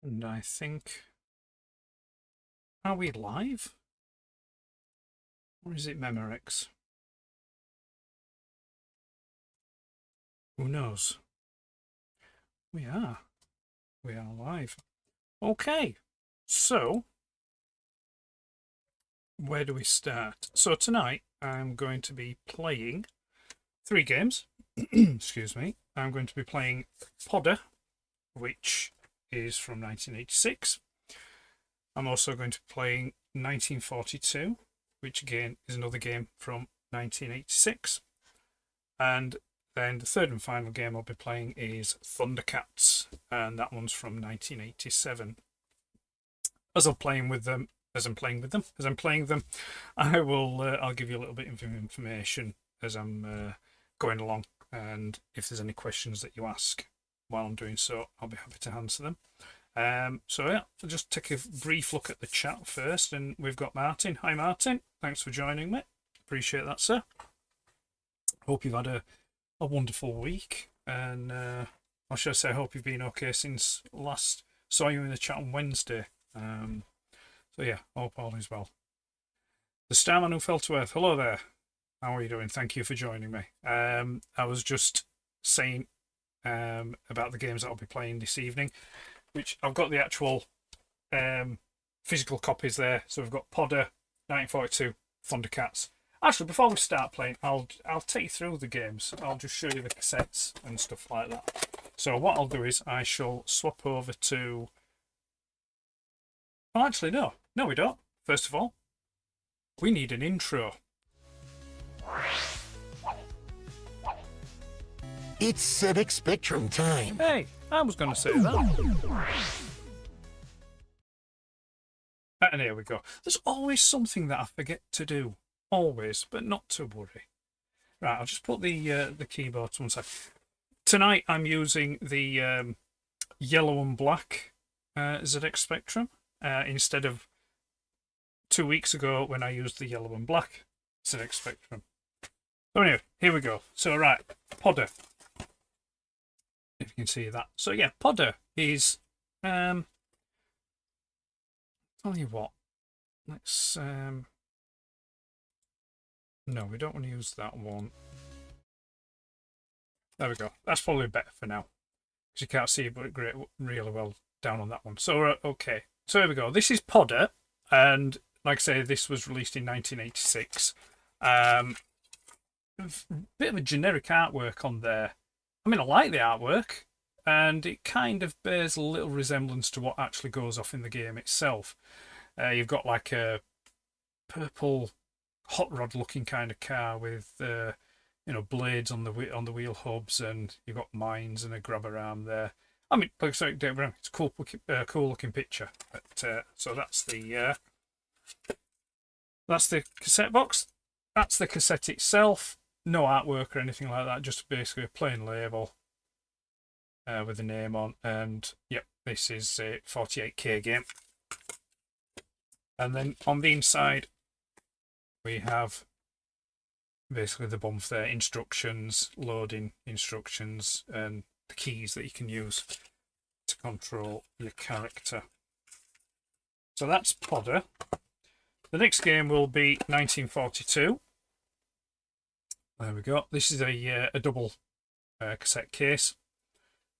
And I think... Are we live? Or is it Memorex? Who knows? We are. We are live. Okay. So, where do we start? So tonight I'm going to be playing 3 games. Excuse me. I'm going to be playing Podder, which is from 1986. I'm also going to be playing 1942, which again is another game from 1986. And then the third and final game I'll be playing is Thundercats, and that one's from 1987. As I'm playing them, I will I'll give you a little bit of information as I'm going along, and if there's any questions that you ask while I'm doing so, I'll be happy to answer them. So yeah, I'll just take a brief look at the chat first, and we've got Martin. Hi Martin, thanks for joining me. Appreciate that, sir. Hope you've had a wonderful week, and or should I say, I hope you've been okay since last saw you in the chat on Wednesday. So yeah, hope all is well. The Starman who fell to earth, hello there. How are you doing? Thank you for joining me. I was just saying about the games that I'll be playing this evening, which I've got the actual physical copies there. So we've got Podder, 1942, Thundercats. Actually, before we start playing, I'll take you through the games. I'll just show you the cassettes and stuff like that. So what I'll do is I shall swap over to... Well, actually, no, we don't. First of all, we need an intro. It's Civic Spectrum time. Hey, I was going to say that. And here we go. There's always something that I forget to do. Always, but not to worry. Right, I'll just put the keyboard to one side. Tonight I'm using the yellow and black ZX Spectrum instead of 2 weeks ago when I used the yellow and black ZX Spectrum. So anyway, here we go. So right, Podder. If you can see that. So yeah, Podder is tell you what. Let's no, we don't want to use that one. There we go. That's probably better for now, because you can't see it great really well down on that one. So okay. So here we go. This is Podder, and like I say, this was released in 1986. Bit of a generic artwork on there. I mean, I like the artwork, and it kind of bears a little resemblance to what actually goes off in the game itself. You've got like a purple hot rod looking kind of car with blades on the wheel hubs, and you've got mines and a grabber arm there. I mean, sorry, it's a cool looking picture. But so that's the cassette box. That's the cassette itself. No artwork or anything like that. Just basically a plain label with a name on. And yep, this is a 48K game. And then on the inside, we have basically the bump there, instructions, loading instructions, and the keys that you can use to control your character. So that's Podder. The next game will be 1942. There we go. This is a double cassette case.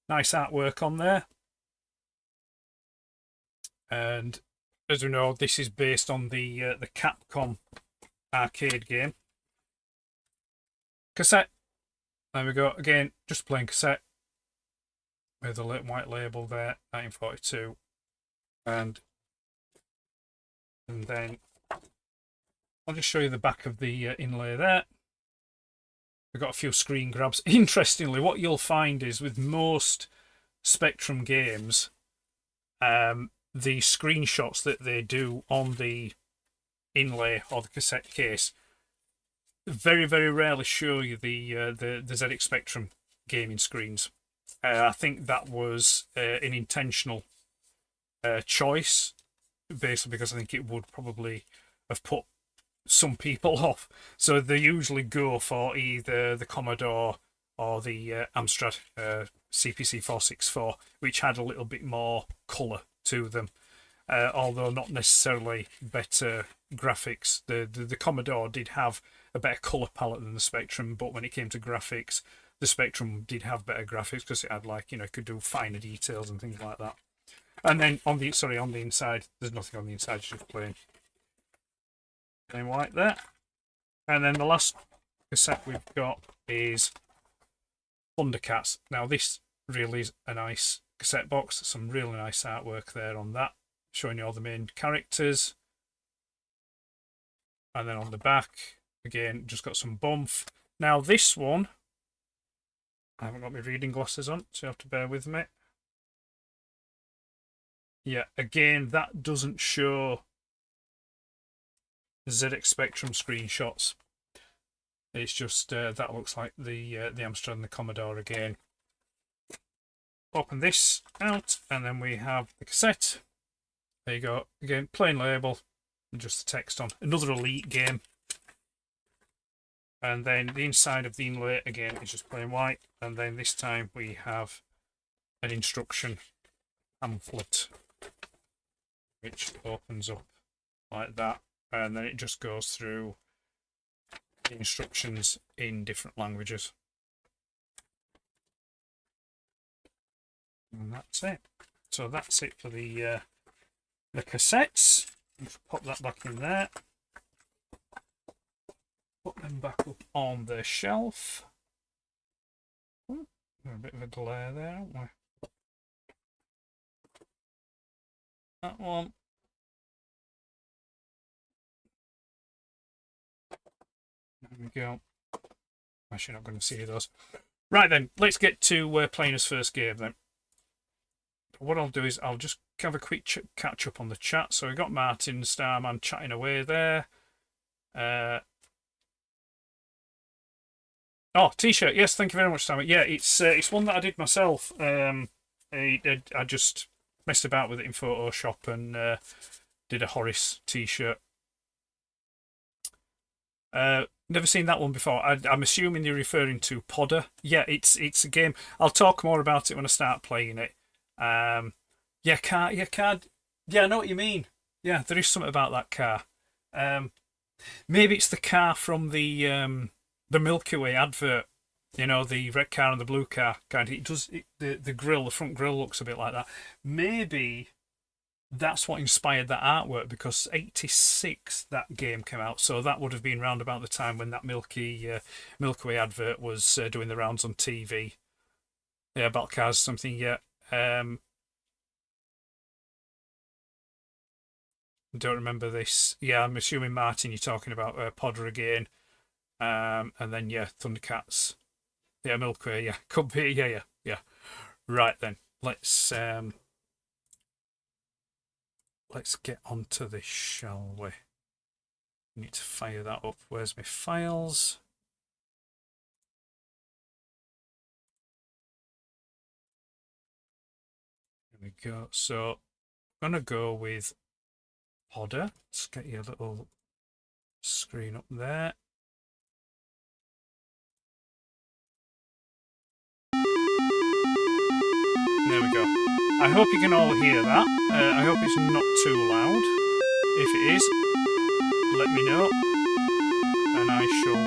Nice artwork on there. And as we know, this is based on the Capcom arcade game. Cassette. There we go. Again, just plain cassette with a white label there, 1942. And then I'll just show you the back of the inlay there. We've got a few screen grabs. Interestingly, what you'll find is with most Spectrum games, the screenshots that they do on the inlay or the cassette case very, very rarely show you the ZX Spectrum gaming screens. I think that was an intentional choice, basically because I think it would probably have put some people off. So they usually go for either the Commodore or the Amstrad CPC 464, which had a little bit more colour to them, although not necessarily better graphics. The Commodore did have a better colour palette than the Spectrum, but when it came to graphics, the Spectrum did have better graphics because it had, like, you know, it could do finer details and things like that. And then on the inside, there's nothing on the inside, it's just plain white there. And then the last cassette we've got is Thundercats. Now this really is a nice cassette box. Some really nice artwork there on that, showing you all the main characters. And then on the back, again, just got some bump. Now this one, I haven't got my reading glasses on, so you have to bear with me. Yeah, again, that doesn't show ZX Spectrum screenshots. It's just that looks like the Amstrad and the Commodore again. Open this out, and then we have the cassette. There you go. Again, plain label, and just the text on. Another Elite game. And then the inside of the inlay again is just plain white. And then this time we have an instruction pamphlet, which opens up like that, and then it just goes through the instructions in different languages. And that's it. So that's it for the cassettes. Just pop that back in there. Put them back up on the shelf. Oh, a bit of a glare there, aren't we? That one. There we go. Actually, not going to see those. Right then, let's get to playing his first game then. What I'll do is I'll just have a quick catch up on the chat. So we got Martin Starman chatting away there. Oh, t-shirt. Yes, thank you very much, Starman. Yeah, it's one that I did myself. I just messed about with it in Photoshop and did a Horace t-shirt. Never seen that one before. I'm assuming you're referring to Podder. Yeah, it's a game. I'll talk more about it when I start playing it. Yeah, car. Yeah, I know what you mean. Yeah, there is something about that car. Maybe it's the car from the Milky Way advert. You know, the red car and the blue car kind of. It does. The grill, the front grill looks a bit like that. Maybe that's what inspired that artwork, because '86 that game came out, so that would have been round about the time when that Milky Way advert was doing the rounds on TV. Yeah, battle cars, something. Yeah. Don't remember this. Yeah, I'm assuming, Martin, you're talking about Podder again. And then, yeah, Thundercats. Yeah, Milky Way, yeah. Could be, yeah. Right then, let's get onto this, shall we? Need to fire that up. Where's my files? There we go. So I'm gonna go with Podder. Let's get your little screen up there. There we go. I hope you can all hear that. I hope it's not too loud. If it is, let me know, and I shall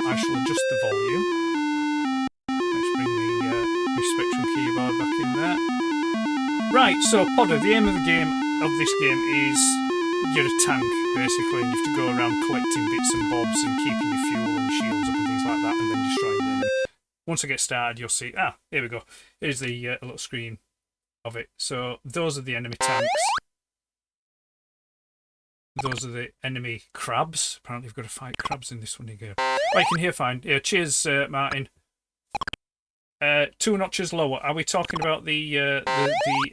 adjust the volume. Let's bring the Spectrum keyboard back in there. Right, so Podder, the aim of this game is you're a tank basically, and you have to go around collecting bits and bobs and keeping your fuel and shields up and things like that, and then destroying them. Once I get started, you'll see, here we go. Here's the little screen of it. So those are the enemy tanks. Those are the enemy crabs. Apparently you've got to fight crabs in this one again. Oh, you can hear fine. Yeah, cheers, Martin. 2 notches lower. Are we talking about the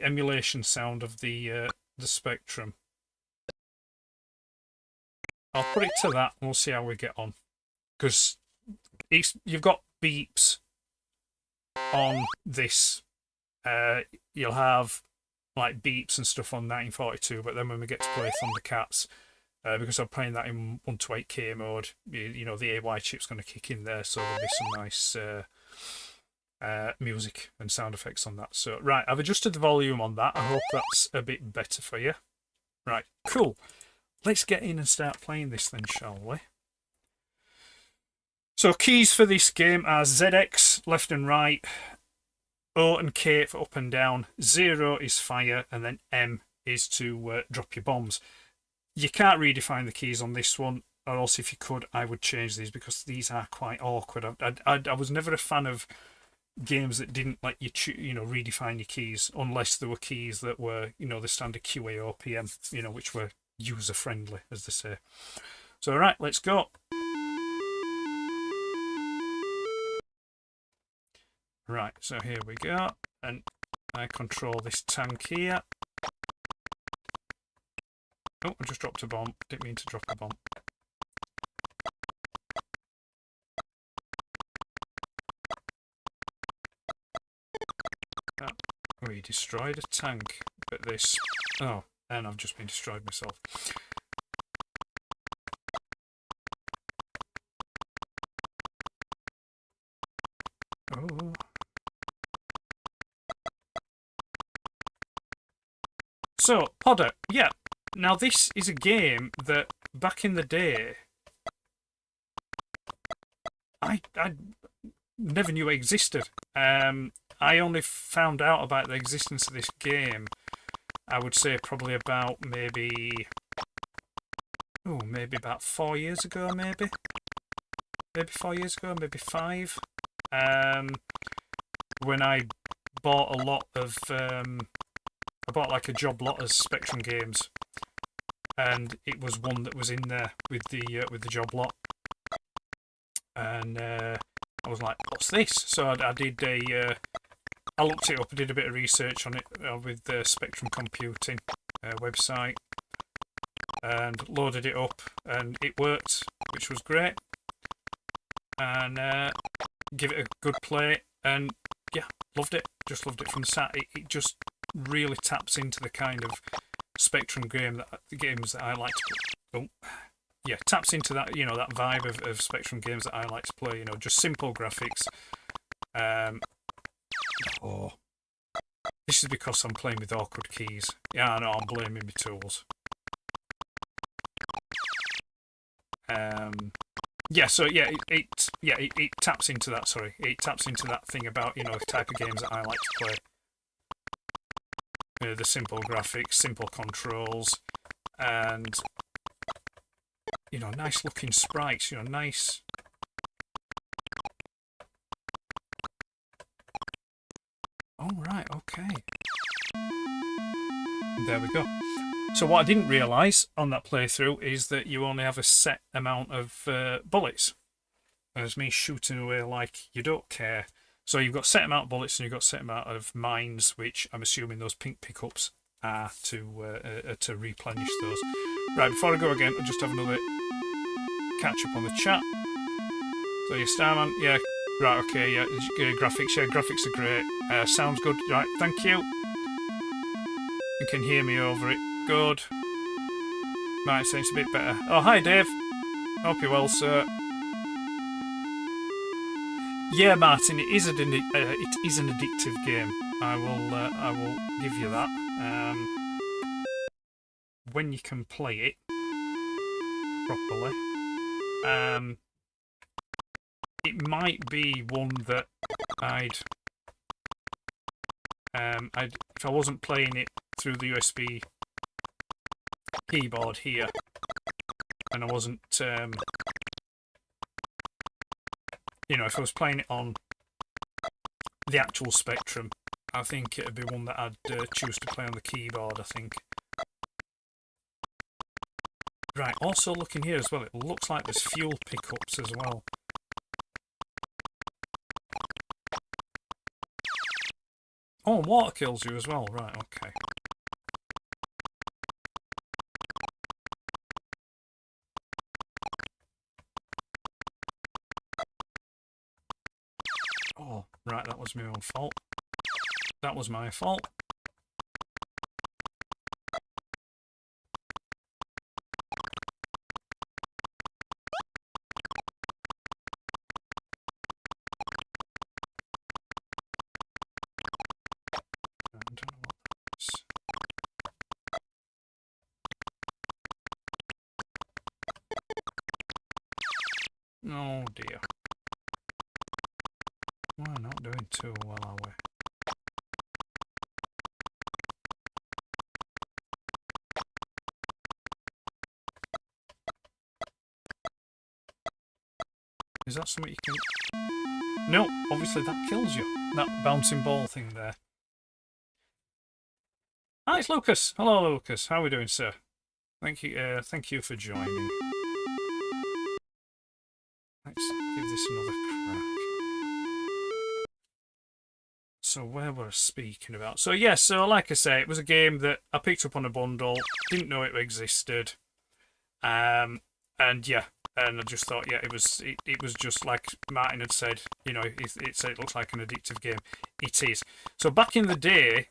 emulation sound of the Spectrum? I'll put it to that and we'll see how we get on. Because you've got beeps on this. You'll have like beeps and stuff on 1942, but then when we get to play Thundercats, because I'm playing that in 128K mode, you know, the AY chip's going to kick in there, so there'll be some nice music and sound effects on that. So, right, I've adjusted the volume on that. I hope that's a bit better for you. Right, cool. Let's get in and start playing this then, shall we? So, keys for this game are ZX, left and right, O and K for up and down, 0 is fire, and then M is to drop your bombs. You can't redefine the keys on this one, or else if you could, I would change these because these are quite awkward. I was never a fan of games that didn't let you redefine your keys, unless there were keys that were the standard QAOPM, which were user friendly, as they say. So all right, let's go. Right, so here we go, and I control this tank here. Oh, I just dropped a bomb. Didn't mean to drop a bomb. Oh, he destroyed a tank, but this... Oh, and I've just been destroyed myself. Oh. So, Podder, yeah. Now this is a game that back in the day I never knew existed. I only found out about the existence of this game, I would say probably about maybe about 4 years ago, maybe 4 years ago, maybe 5. When I bought a lot of I bought like a job lot of Spectrum games, and it was one that was in there with the job lot, and I was like, "What's this?" So I did I looked it up, I did a bit of research on it with the Spectrum Computing website, and loaded it up, and it worked, which was great. And give it a good play, and yeah, loved it. Just loved it from the start. It just really taps into the kind of Spectrum games that I like to play. Oh, yeah, taps into that that vibe of Spectrum games that I like to play. Just simple graphics. Oh, this is because I'm playing with awkward keys. Yeah, I know, I'm blaming my tools. Yeah, so yeah, it taps into that. Sorry, it taps into that thing about the type of games that I like to play. The simple graphics, simple controls, and nice looking sprites. Nice. Oh right, okay. There we go. So what I didn't realise on that playthrough is that you only have a set amount of bullets. There's me shooting away like you don't care. So you've got set amount of bullets and you've got set amount of mines, which I'm assuming those pink pickups are to replenish those. Right, before I go again, I'll just have another catch up on the chat. So your Starman, yeah, right, okay, yeah, graphics are great. Sounds good, right, thank you. You can hear me over it. Good. Right, so it's a bit better. Oh, hi, Dave. Hope you're well, sir. Yeah, Martin, it is an addictive game. I will give you that. When you can play it properly, it might be one that if I wasn't playing it through the USB keyboard here, and I wasn't, if I was playing it on the actual Spectrum, I think it'd be one that I'd choose to play on the keyboard, I think. Right, also looking here as well, it looks like there's fuel pickups as well. Oh, water kills you as well, right, okay. Oh, right, that was my own fault. That was my fault. Oh dear. We're not doing too well, are we? Is that something you can... No, obviously that kills you. That bouncing ball thing there. Hi, it's Lucas. Hello, Lucas. How are we doing, sir? Thank you for joining. Let's give this another crack. So where were I speaking about? So yeah, so like I say, it was a game that I picked up on a bundle, didn't know it existed, and yeah, and I just thought, yeah, it was just like Martin had said, you know, it said it looks like an addictive game. It is. So back in the day,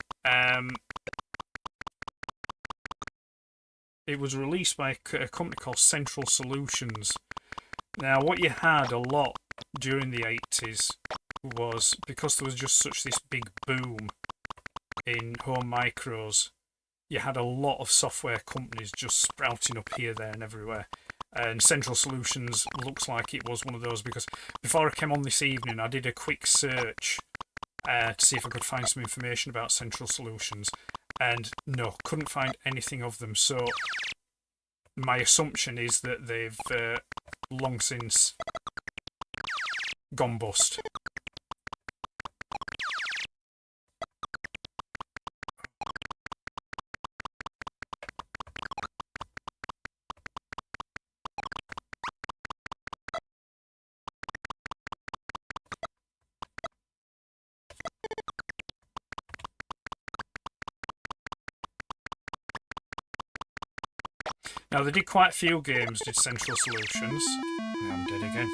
it was released by a company called Central Solutions. Now, what you had a lot during the 80s was, because there was just such this big boom in home micros, you had a lot of software companies just sprouting up here, there and everywhere. And Central Solutions looks like it was one of those, because before I came on this evening, I did a quick search to see if I could find some information about Central Solutions, and no, couldn't find anything of them. So my assumption is that they've long since gone bust. Now, they did quite a few games, did Central Solutions. I'm dead again.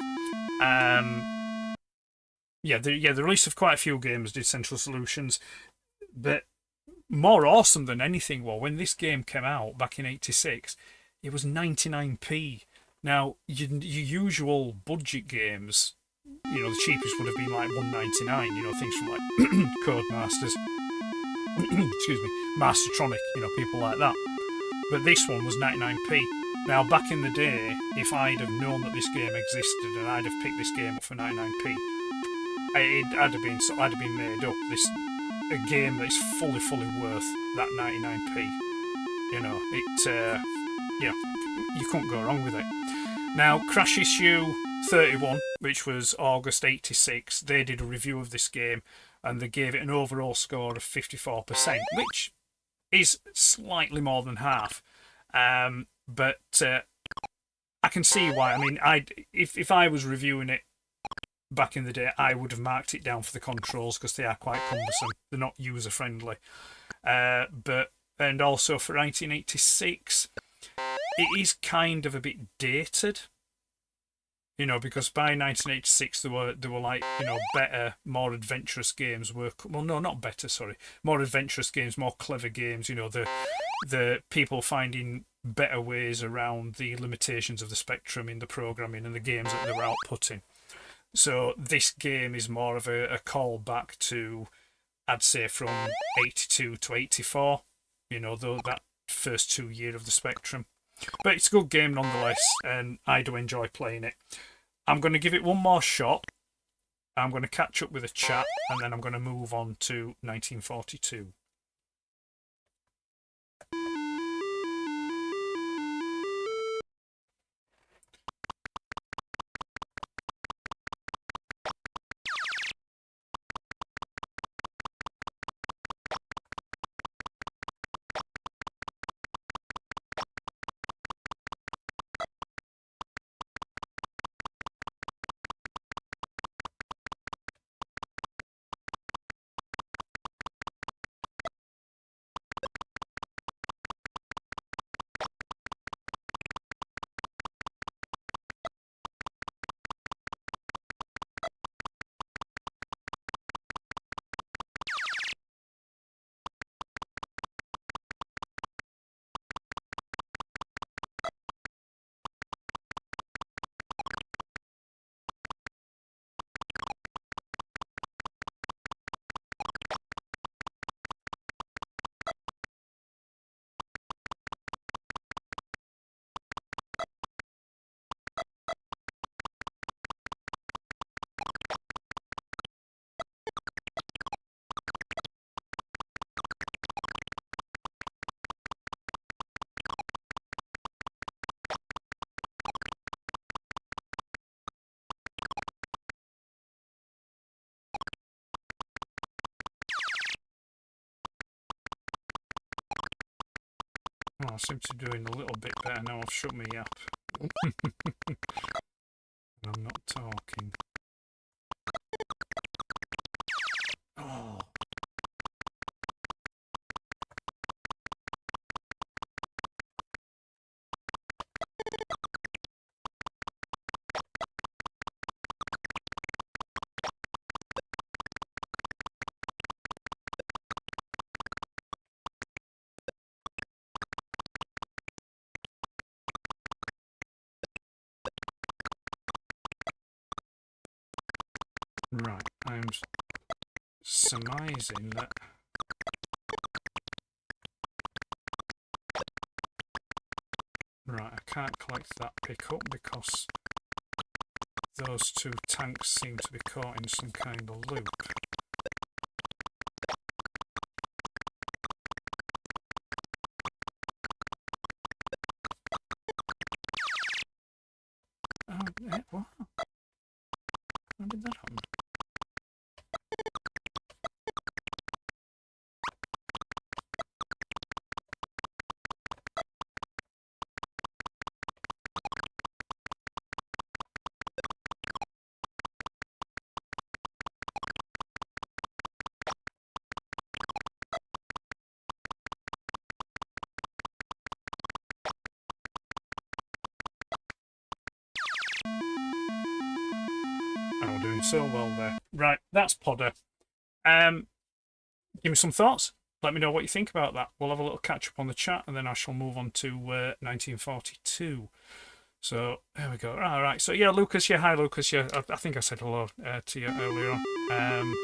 The release of quite a few games did Central Solutions, but more awesome than anything was when this game came out back in '86, it was 99p. Now, your usual budget games, you know, the cheapest would have been like 199, you know, things from like Codemasters, excuse me, Mastertronic, you know, people like that. But this one was 99p. Now, back in the day, if I'd have known that this game existed and I'd have picked this game up for 99p, I'd have been made up. A game that's fully worth that 99p. You know, you couldn't go wrong with it. Now, Crash Issue 31, which was August '86, they did a review of this game and they gave it an overall score of 54%, which is slightly more than half. But I can see why. I mean, if I was reviewing it back in the day, I would have marked it down for the controls because they are quite cumbersome. They're not user friendly. And also for 1986, it is kind of a bit dated. You know, because by 1986 there were like, you know, better, more adventurous games were, well, no, not better, sorry, more adventurous games, more clever games. You know, the people finding better ways around the limitations of the spectrum in the programming and the games that they were outputting. So this game is more of a call back to, I'd say, from 82 to 84, you know, that first 2 years of the spectrum. But it's a good game nonetheless, and I do enjoy playing it. I'm going to give it one more shot. I'm going to catch up with a chat, and then I'm going to move on to 1942. I seem to be doing a little bit better now. I've shut my app. And I'm not talking. Oh. Right, I'm surmising that right, I can't collect that pickup because those two tanks seem to be caught in some kind of loop. Oh, what? How did that happen? Oh, doing so well there. Right, that's Podder. Give me some thoughts. Let me know what you think about that. We'll have a little catch up on the chat, and then I shall move on to 1942. So there we go. All right. So yeah, Lucas. Yeah, hi, Lucas. Yeah, I think I said hello to you earlier on.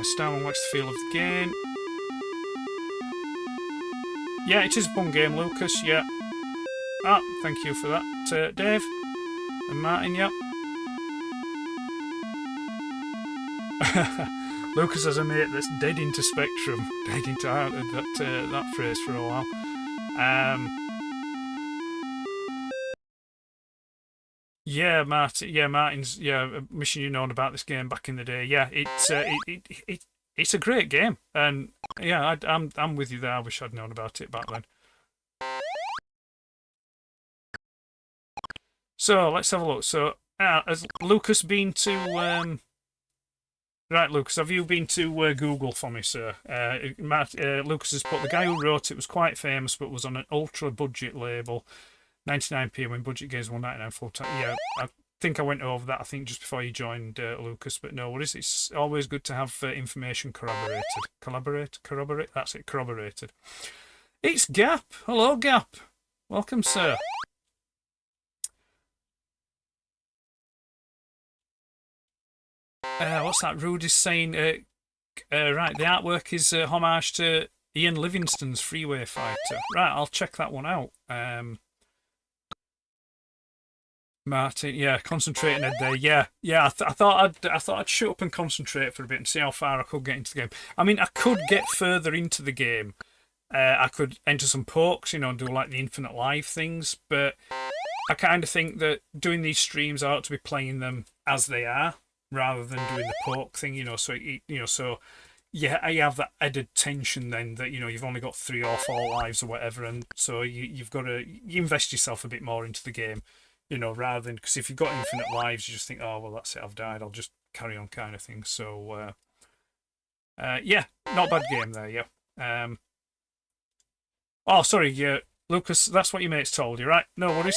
Starman likes the feel of the game. Yeah, it is a fun game, Lucas. Yeah. Ah, thank you for that, Dave and Martin. Yep. Lucas has a mate that's dead into Spectrum. Dead into that phrase for a while. Yeah, Martin. Yeah, Martin's. Yeah, wishing you known about this game back in the day. Yeah, it's a great game, and yeah, I'm with you there. I wish I'd known about it back then. So let's have a look. So has Lucas been to? Right, Lucas, have you been to Google for me, sir? Lucas has put the guy who wrote it was quite famous, but was on an ultra budget label, 99p when budget games 199 full time. Yeah, I think I went over that. I think just before you joined, Lucas. But no worries. It's always good to have information corroborated. Corroborate. That's it. Corroborated. It's Gap. Hello, Gap. Welcome, sir. What's that? Rudy's saying, right, the artwork is homage to Ian Livingstone's Freeway Fighter. Right, I'll check that one out. Martin, yeah, concentrating Ed there. Yeah. I thought I'd shut up and concentrate for a bit and see how far I could get into the game. I mean, I could get further into the game. I could enter some pokes, and do like the infinite life things, but I kind of think that doing these streams, I ought to be playing them as they are, rather than doing the poke thing, so yeah, I have that added tension then that you've only got 3 or 4 lives or whatever, and so you've got to invest yourself a bit more into the game, rather than, because if you've got infinite lives, you just think, oh well, that's it, I've died, I'll just carry on, kind of thing. So yeah, not a bad game there. Yeah. Oh, sorry, yeah, Lucas, that's what your mate's told you, right? No worries.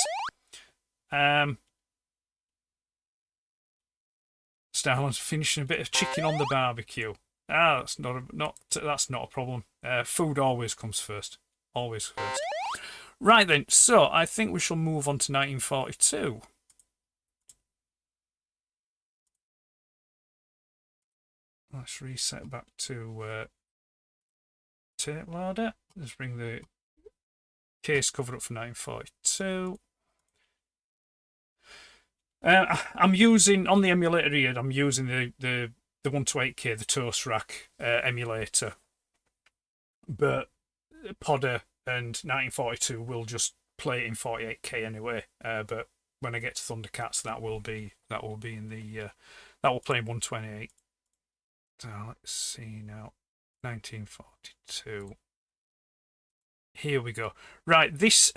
Starland's finishing a bit of chicken on the barbecue. That's not a problem. Food always comes first. Always first. Right then, so I think we shall move on to 1942. Let's reset back to tape loader. Let's bring the case cover up for 1942. I'm using, on the emulator here, I'm using the 128K, the Toast Rack emulator. But Podder and 1942 will just play it in 48K anyway. But when I get to Thundercats, that will be in the that will play in 128. So let's see now. 1942. Here we go. Right, this.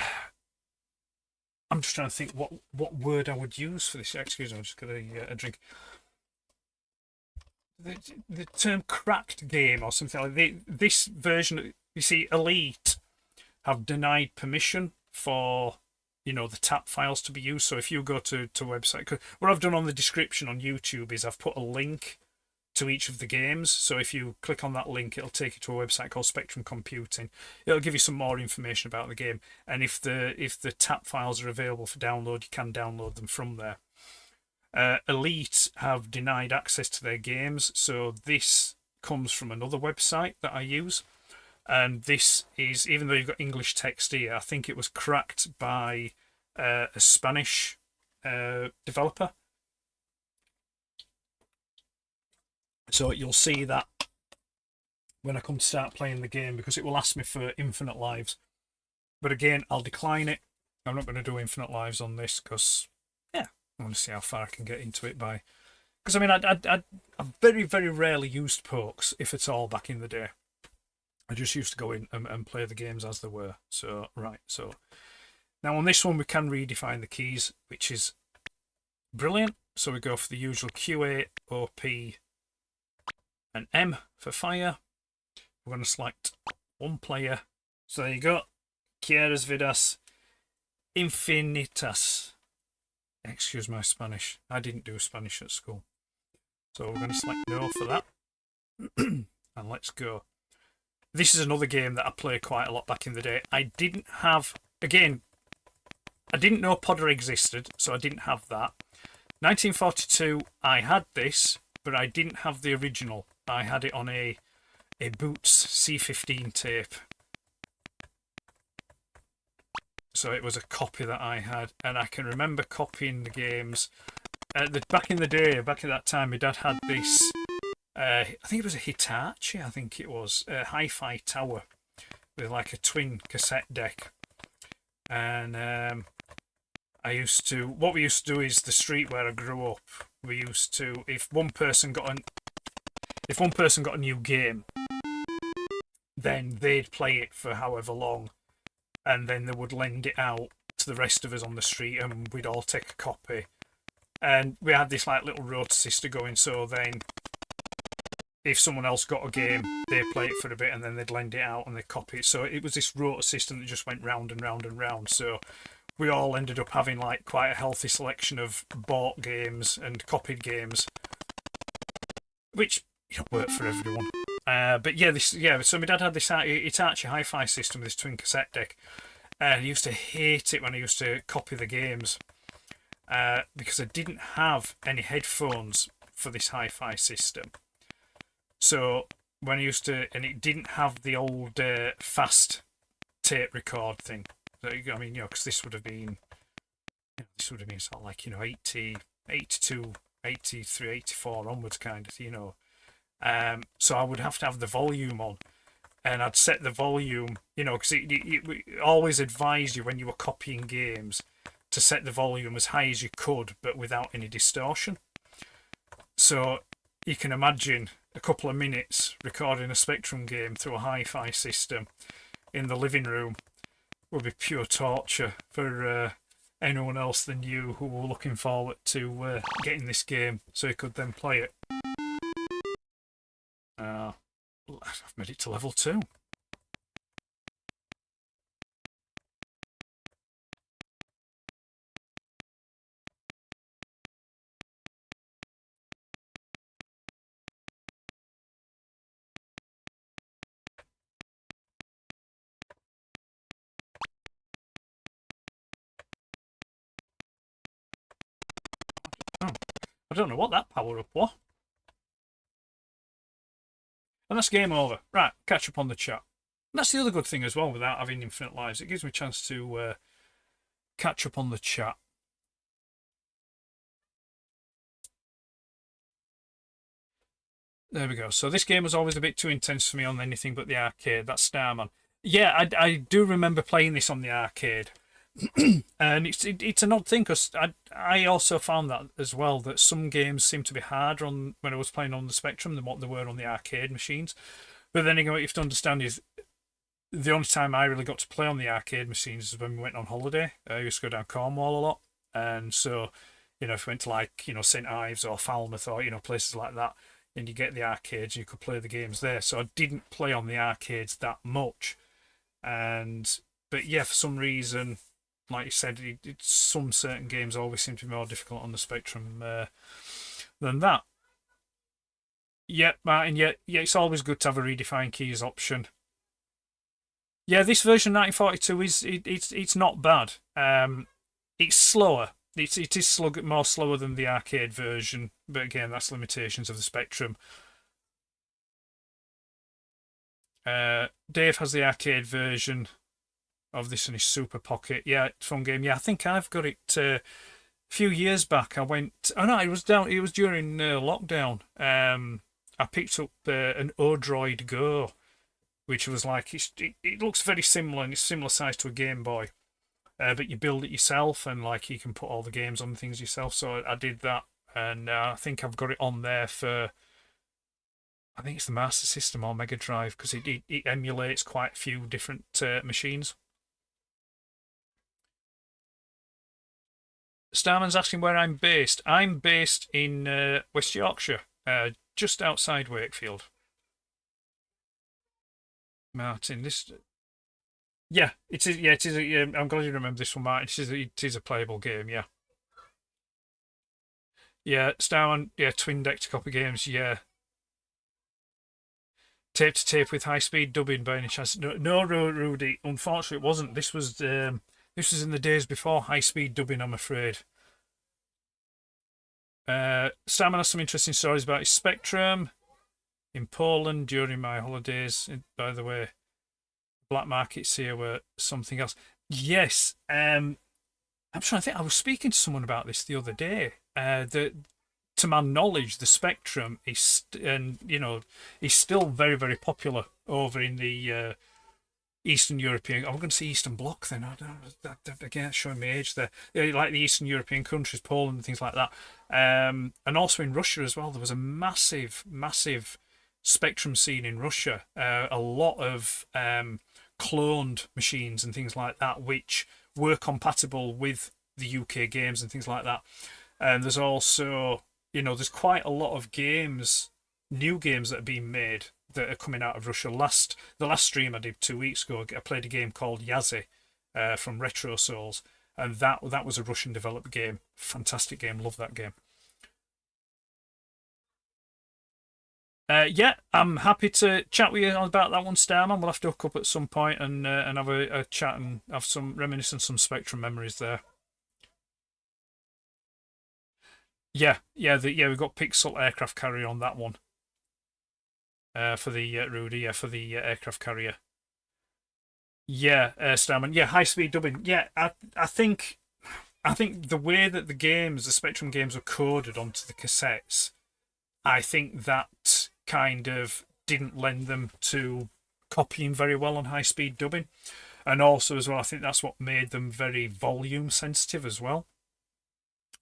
I'm just trying to think what word I would use for this. Excuse me, I'm just going to a drink. The term cracked game or something like this version. You see, Elite have denied permission for the tap files to be used. So if you go to website, 'cause what I've done on the description on YouTube is I've put a link to each of the games. So if you click on that link, it'll take you to a website called Spectrum Computing. It'll give you some more information about the game, and if the tap files are available for download, you can download them from there. Elite have denied access to their games, so this comes from another website that I use, and this is, even though you've got English text here, I think it was cracked by a Spanish developer. So you'll see that when I come to start playing the game, because it will ask me for infinite lives. But again, I'll decline it. I'm not going to do infinite lives on this because, yeah, I want to see how far I can get into it by. Because, I mean, I very, very rarely used pokes, if at all, back in the day. I just used to go in and play the games as they were. So, right, so. Now on this one, we can redefine the keys, which is brilliant. So we go for the usual QA, OP, and M for fire. We're going to select one player. So there you go. Quieres vidas infinitas. Excuse my Spanish. I didn't do Spanish at school. So we're going to select no for that. And let's go. This is another game that I played quite a lot back in the day. I didn't have, again, I didn't know Podder existed, so I didn't have that. 1942, I had this, but I didn't have the original. I had it on a Boots C15 tape. So it was a copy that I had, and I can remember copying the games. Back in the day, back at that time, my dad had this, I think it was a Hitachi, I think it was, a hi-fi tower with like a twin cassette deck. And what we used to do is, the street where I grew up, we used to, if one person got a new game, then they'd play it for however long, and then they would lend it out to the rest of us on the street, and we'd all take a copy. And we had this like little rota system going, so then if someone else got a game, they'd play it for a bit, and then they'd lend it out and they'd copy it. So it was this rota system that just went round and round and round. So we all ended up having like quite a healthy selection of bought games and copied games, which worked for everyone. But so my dad had this Hitachi hi-fi system with this twin cassette deck, and I used to hate it when I used to copy the games because I didn't have any headphones for this hi-fi system. So when I used to, and it didn't have the old fast tape record thing. So, I mean, because this would have been sort of like 80, 82, 83, 84 onwards kind of, so I would have to have the volume on, and I'd set the volume, because it always advised you when you were copying games to set the volume as high as you could, but without any distortion. So you can imagine a couple of minutes recording a Spectrum game through a hi-fi system in the living room would be pure torture for anyone else than you who were looking forward to getting this game so you could then play it. I've made it to level 2. I don't know what that power-up was. And that's game over. Right, catch up on the chat. And that's the other good thing as well, without having infinite lives. It gives me a chance to catch up on the chat. There we go. So this game was always a bit too intense for me on anything but the arcade. That's Starman. Yeah, I do remember playing this on the arcade. And it's an odd thing, because I also found that as well, that some games seem to be harder when I was playing on the Spectrum than what they were on the arcade machines. But then again, what you have to understand is the only time I really got to play on the arcade machines is when we went on holiday. I used to go down Cornwall a lot, and so if we went to like St Ives or Falmouth or places like that, and you get the arcades, and you could play the games there. So I didn't play on the arcades that much, but yeah, for some reason, like you said, some certain games always seem to be more difficult on the Spectrum than that. Yeah, Martin. Yeah, it's always good to have a redefine keys option. Yeah, this version 1942 it's not bad. It's slower. It is more slower than the arcade version, but again, that's limitations of the Spectrum. Dave has the arcade version of this in his Super Pocket. Yeah, fun game. Yeah, I think I've got it. A few years back, I went. Oh no, it was during lockdown. I picked up an Odroid Go, which was like it looks very similar, and it's similar size to a Game Boy. But you build it yourself, and like you can put all the games on things yourself. So I did that, and I think I've got it on there for. I think it's the Master System or Mega Drive because it emulates quite a few different machines. Starman's asking where I'm based. I'm based in West Yorkshire, just outside Wakefield. Martin, this. Yeah, it is. Yeah, it is. Yeah, I'm glad you remember this one, Martin. It is a playable game. Yeah. Yeah, Starman. Yeah, twin deck to copy games. Yeah. Tape to tape with high speed dubbing by any chance? No, Rudy. Unfortunately, it wasn't. This was in the days before high speed dubbing, I'm afraid. Starman has some interesting stories about his Spectrum in Poland during my holidays. By the way, black markets here were something else. Yes, I'm trying to think. I was speaking to someone about this the other day. To my knowledge, the Spectrum is still very, very popular over in the Eastern European. I'm going to say Eastern Bloc then. I don't again showing my age there. Like the Eastern European countries, Poland and things like that, and also in Russia as well. There was a massive Spectrum scene in Russia. A lot of cloned machines and things like that, which were compatible with the UK games and things like that. And there's also there's quite a lot of games, new games that are being made that are coming out of Russia. The last stream I did 2 weeks ago, I played a game called Yazi from Retro Souls, and that was a Russian developed game. Fantastic game, love that game. Yeah, I'm happy to chat with you about that one, Starman. We'll have to hook up at some point and have a chat and have some reminiscence, some Spectrum memories there. Yeah, we've got Pixel aircraft carrier on that one. For the Rudy, yeah, for the aircraft carrier. Yeah, Starman. Yeah, high speed dubbing. Yeah, I think the way that the Spectrum games were coded onto the cassettes, I think that kind of didn't lend them to copying very well on high speed dubbing, and also as well, I think that's what made them very volume sensitive as well.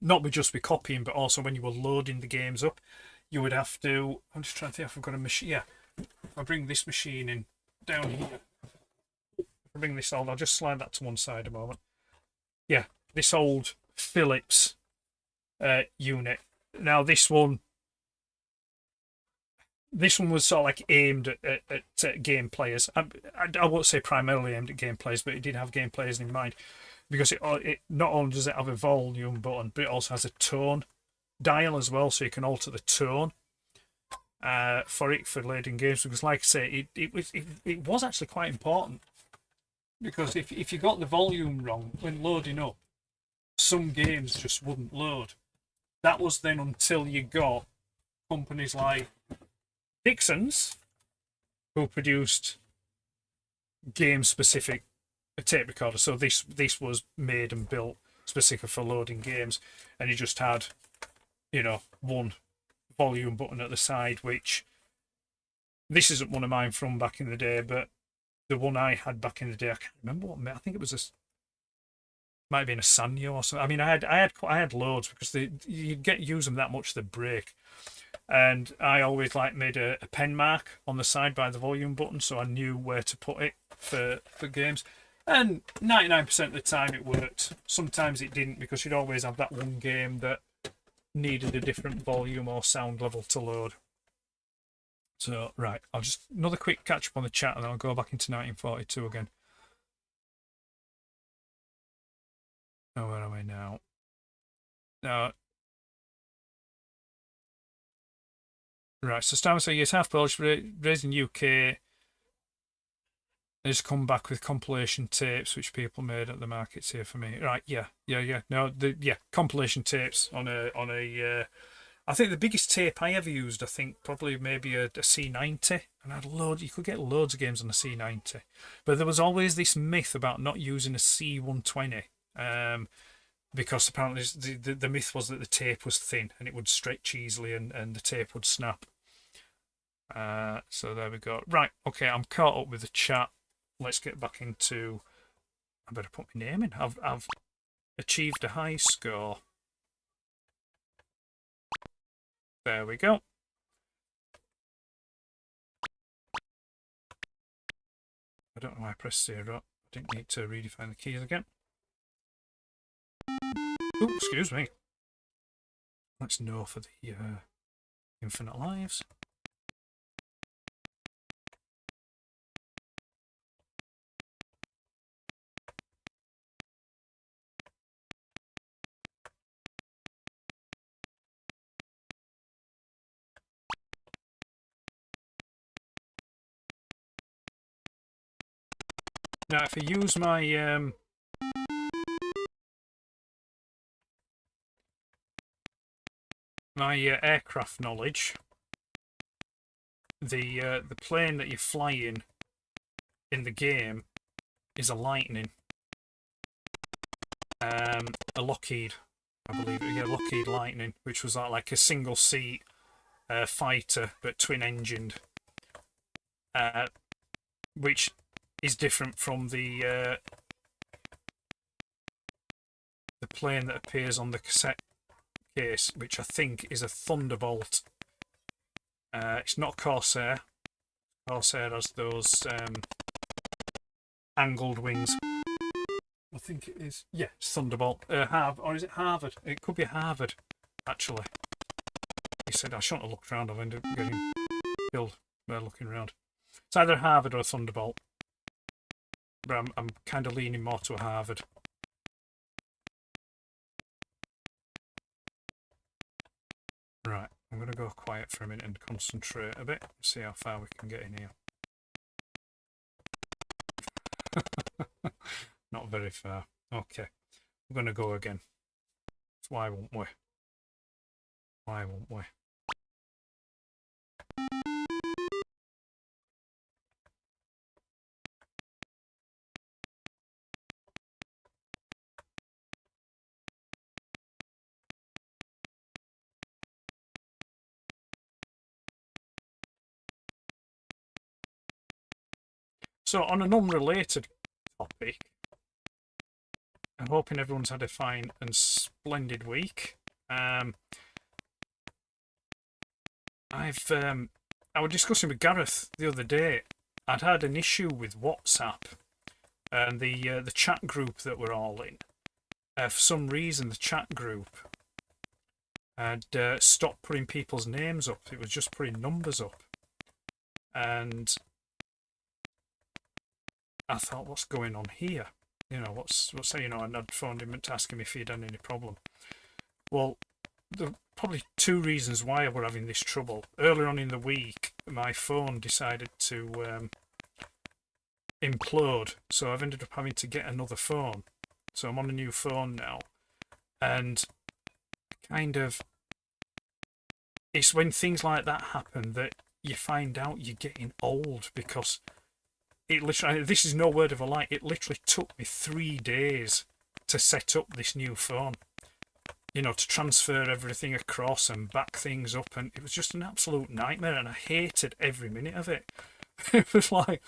Not just with copying, but also when you were loading the games up, you would have to. I'm just trying to think if I've got a machine. Yeah, if I bring this machine in down here, if I bring this old, I'll just slide that to one side a moment. Yeah, this old Philips unit. Now this one was sort of like aimed at game players. I won't say primarily aimed at game players, but it did have game players in mind. Because it not only does it have a volume button, but it also has a tone dial as well, so you can alter the tone for loading games. Because, like I say, it was actually quite important. Because if you got the volume wrong when loading up, some games just wouldn't load. That was then until you got companies like Dixon's, who produced game-specific tape recorder. So this was made and built specific for loading games, and you just had one volume button at the side, which this isn't one of mine from back in the day, but the one I had back in the day, I can't remember what, I think it was might have been a Sanyo or something. I mean, I had loads because you use them that much they break. And I always made a pen mark on the side by the volume button, so I knew where to put it for games. And 99% of the time it worked. Sometimes it didn't, because you'd always have that one game that needed a different volume or sound level to load. So, right, I'll just another quick catch up on the chat, and then I'll go back into 1942 again. Oh, where am I now? Now, right, so Stammer says, yes, half Polish, raised in UK. Has come back with compilation tapes which people made at the markets here for me. Right, yeah. No, compilation tapes on a. I think the biggest tape I ever used, I think probably maybe a C90, and I had loads. You could get loads of games on a C90, but there was always this myth about not using a C120, because apparently the myth was that the tape was thin and it would stretch easily and the tape would snap. So there we go. Right, okay, I'm caught up with the chat. Let's get back into. I better put my name in. I've achieved a high score. There we go. I don't know why I pressed 0. I didn't need to redefine the keys again. Oh, excuse me. That's no for the infinite lives. Now, if I use my aircraft knowledge, the plane that you're flying in the game is a Lightning, a Lockheed, I believe. Yeah, Lockheed Lightning, which was like a single seat fighter but twin engined, which is different from the plane that appears on the cassette case, which I think is a Thunderbolt. It's not Corsair. Corsair has those angled wings. I think it is. Yeah, it's Thunderbolt. Or is it Harvard? It could be Harvard, actually. He said I shouldn't have looked around. I've ended up getting killed by looking around. It's either Harvard or a Thunderbolt. But I'm kind of leaning more to a Harvard. Right, I'm going to go quiet for a minute and concentrate a bit. See how far we can get in here. Not very far. Okay, we're going to go again. Why won't we? Why won't we? So, on an unrelated topic, I'm hoping everyone's had a fine and splendid week. I was discussing with Gareth the other day. I'd had an issue with WhatsApp and the chat group that we're all in. For some reason, the chat group had stopped putting people's names up. It was just putting numbers up, and I thought, what's going on here? You know, what's and I'd phoned him to ask him if he'd had any problem. Well, there are probably two reasons why we're having this trouble. Earlier on in the week, my phone decided to implode, so I've ended up having to get another phone. So I'm on a new phone now, and kind of, it's when things like that happen that you find out you're getting old, because it literally, this is no word of a lie, it literally took me 3 days to set up this new phone. You know, to transfer everything across and back things up, and it was just an absolute nightmare, and I hated every minute of it. It was like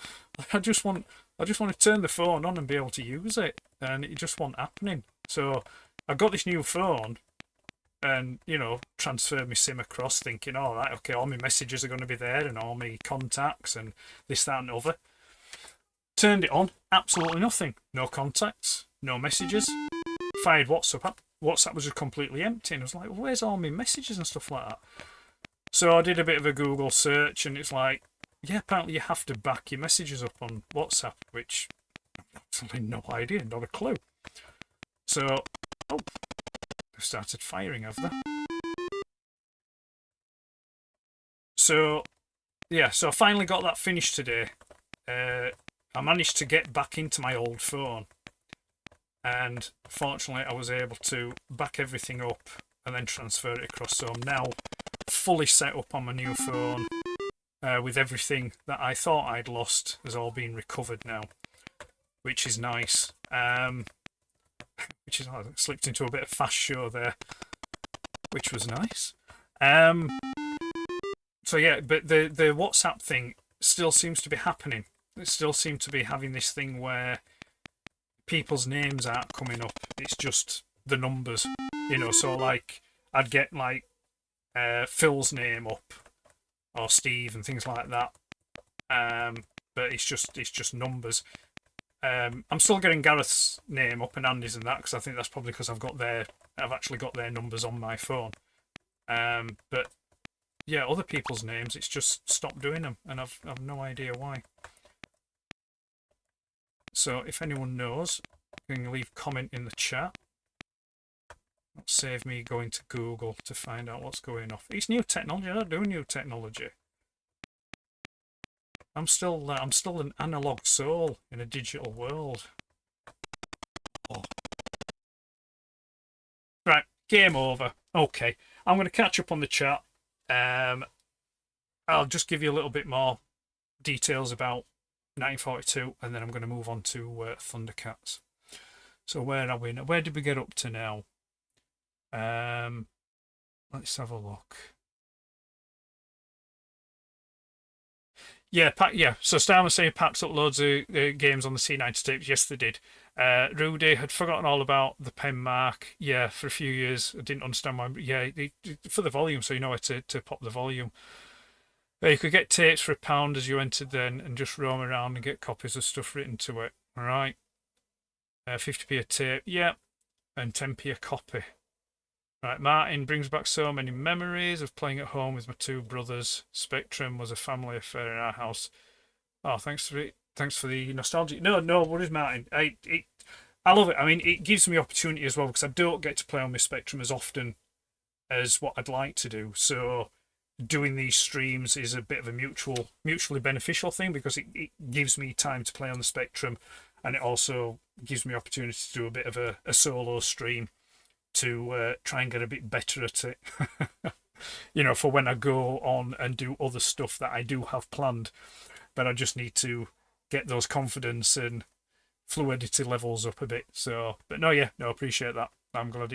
I just want to turn the phone on and be able to use it, and it just wasn't happening. So I got this new phone, and, you know, transfer my SIM across thinking, all right, okay, all my messages are going to be there and all my contacts and this, that and other. Turned it on, absolutely nothing. No contacts, no messages. Fired WhatsApp up. WhatsApp was just completely empty, and I was like, where's all my messages and stuff like that? So I did a bit of a Google search, and it's like, yeah, apparently you have to back your messages up on WhatsApp, which I've absolutely no idea, not a clue. So, oh, they've started firing, have they? So, yeah, so I finally got that finished today. I managed to get back into my old phone, and fortunately I was able to back everything up and then transfer it across. So I'm now fully set up on my new phone, with everything that I thought I'd lost has all been recovered now, which is nice. Which is, I slipped into a bit of fast show there, which was nice. So yeah, but the WhatsApp thing still seems to be happening. It still seems to be having this thing where people's names aren't coming up. It's just the numbers, you know. So like, I'd get like Phil's name up, or Steve and things like that. But it's just numbers. I'm still getting Gareth's name up and Andy's and that, because I think that's probably because I've actually got their numbers on my phone. But yeah, other people's names, it's just stopped doing them, and I've no idea why. So if anyone knows, you can leave a comment in the chat. That'll save me going to Google to find out what's going on. It's new technology. I don't do new technology. I'm still an analog soul in a digital world. Oh. Right, game over. Okay, I'm going to catch up on the chat. I'll just give you a little bit more details about 1942, and then I'm going to move on to Thundercats. So where are we now? Where did we get up to now? Let's have a look. Yeah, so Star was saying packs up loads of games on the C90 tapes. Yes, they did. Rudy had forgotten all about the pen mark. Yeah, for a few years. I didn't understand why. Yeah, for the volume, so you know where to pop the volume. You could get tapes for £1 as you entered then, and just roam around and get copies of stuff written to it. All right. 50p a tape. Yeah. And 10p a copy. Right, Martin brings back so many memories of playing at home with my two brothers. Spectrum was a family affair in our house. Oh, thanks for the nostalgia. No worries, Martin. I love it. I mean, it gives me opportunity as well, because I don't get to play on my Spectrum as often as what I'd like to do. So doing these streams is a bit of a mutually beneficial thing, because it gives me time to play on the Spectrum, and it also gives me opportunity to do a bit of a solo stream to try and get a bit better at it. You know, for when I go on and do other stuff that I do have planned, but I just need to get those confidence and fluidity levels up a bit. So, but no, appreciate that. I'm glad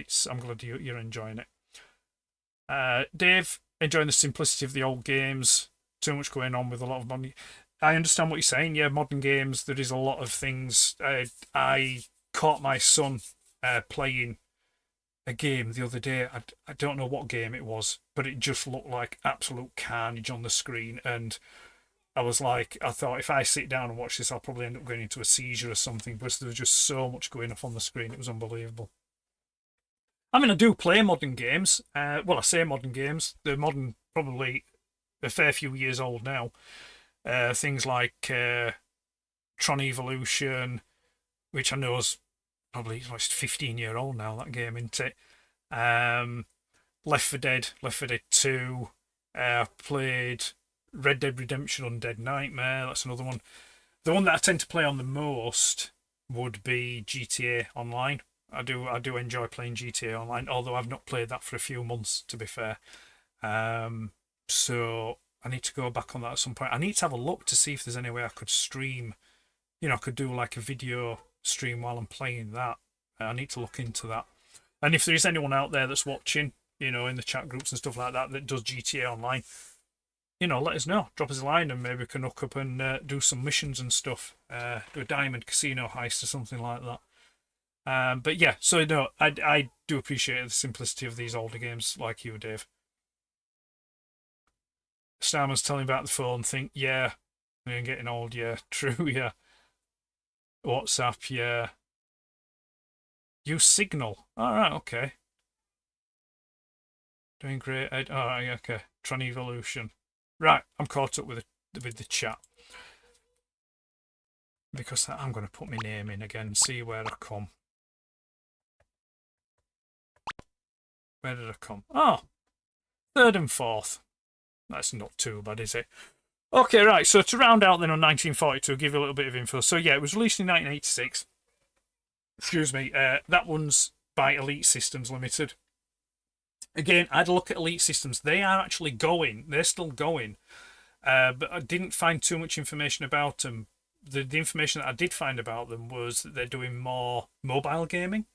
you're enjoying it. Dave, enjoying the simplicity of the old games. Too much going on with a lot of money. I understand what you're saying. Yeah, modern games, there is a lot of things. I caught my son playing a game the other day. I don't know what game it was, but it just looked like absolute carnage on the screen, and I thought if I sit down and watch this, I'll probably end up going into a seizure or something, because there was just so much going off on the screen. It was unbelievable. I mean, I do play modern games. Well, I say modern games. They're modern, probably a fair few years old now. Things like Tron Evolution, which I know is probably 15-year-old now, that game, isn't it? Left 4 Dead 2. Played Red Dead Redemption Undead Nightmare. That's another one. The one that I tend to play on the most would be GTA Online. I do enjoy playing GTA Online, although I've not played that for a few months, to be fair. So I need to go back on that at some point. I need to have a look to see if there's any way I could stream. You know, I could do like a video stream while I'm playing that. I need to look into that. And if there is anyone out there that's watching, you know, in the chat groups and stuff like that, that does GTA Online, you know, let us know. Drop us a line and maybe we can hook up and do some missions and stuff. Do a diamond casino heist or something like that. But yeah, so no, I do appreciate the simplicity of these older games, like you, Dave. Starman's telling about the phone thing. Yeah, we're getting old. Yeah, true. Yeah, WhatsApp. Yeah, use Signal. All right, okay. Doing great. All right, okay. Tron Evolution. Right, I'm caught up with the chat because I'm going to put my name in again and see where I come. Where did I come? Oh, third and fourth. That's not too bad, is it? Okay, right. So to round out then on 1942, I'll give you a little bit of info. So yeah, it was released in 1986. Excuse me. That one's by Elite Systems Ltd. Again, I had a look at Elite Systems. They are actually going. They're still going. But I didn't find too much information about them. The information that I did find about them was that they're doing more mobile gaming.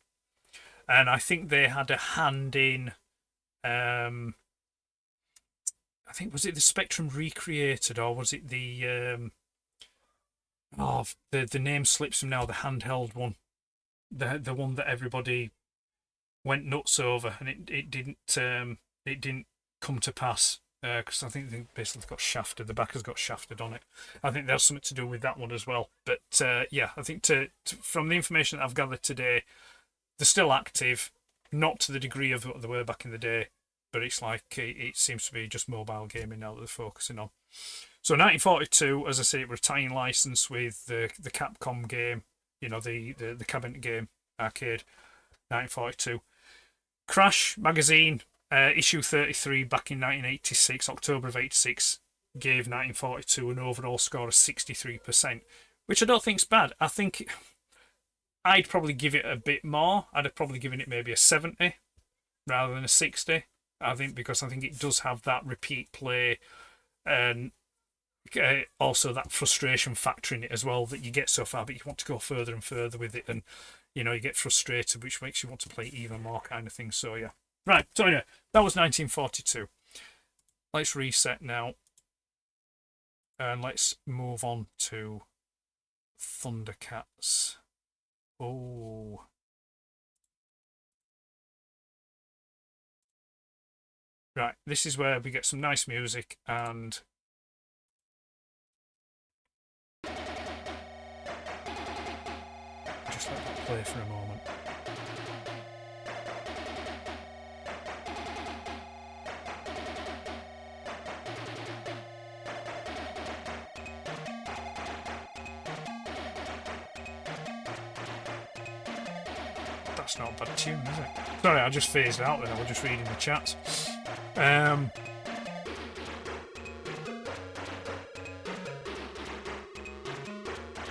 And I think they had a hand in, I think, was it the Spectrum Recreated, or was it the name slips from now, the handheld one, the one that everybody went nuts over, and it didn't come to pass because I think they basically got shafted. The backers got shafted on it. I think there's something to do with that one as well. But yeah, I think from the information that I've gathered today, they're still active, not to the degree of what they were back in the day, but it's like it seems to be just mobile gaming now that they're focusing on. So 1942, as I say, it was a tie-in license with the Capcom game, you know, the cabinet game arcade, 1942. Crash magazine, issue 33 back in 1986, October of 86, gave 1942 an overall score of 63%, which I don't think's bad. I think I'd probably give it a bit more. I'd have probably given it maybe a 70 rather than a 60. I think because I think it does have that repeat play and also that frustration factor in it as well, that you get so far but you want to go further and further with it, and you know you get frustrated, which makes you want to play even more kind of thing. So yeah, right. So anyway, that was 1942. Let's reset now and let's move on to Thundercats. Oh. Right, this is where we get some nice music and just let that play for a moment. That's not a bad tune, is it? Sorry, I just phased out then. I was just reading the chats.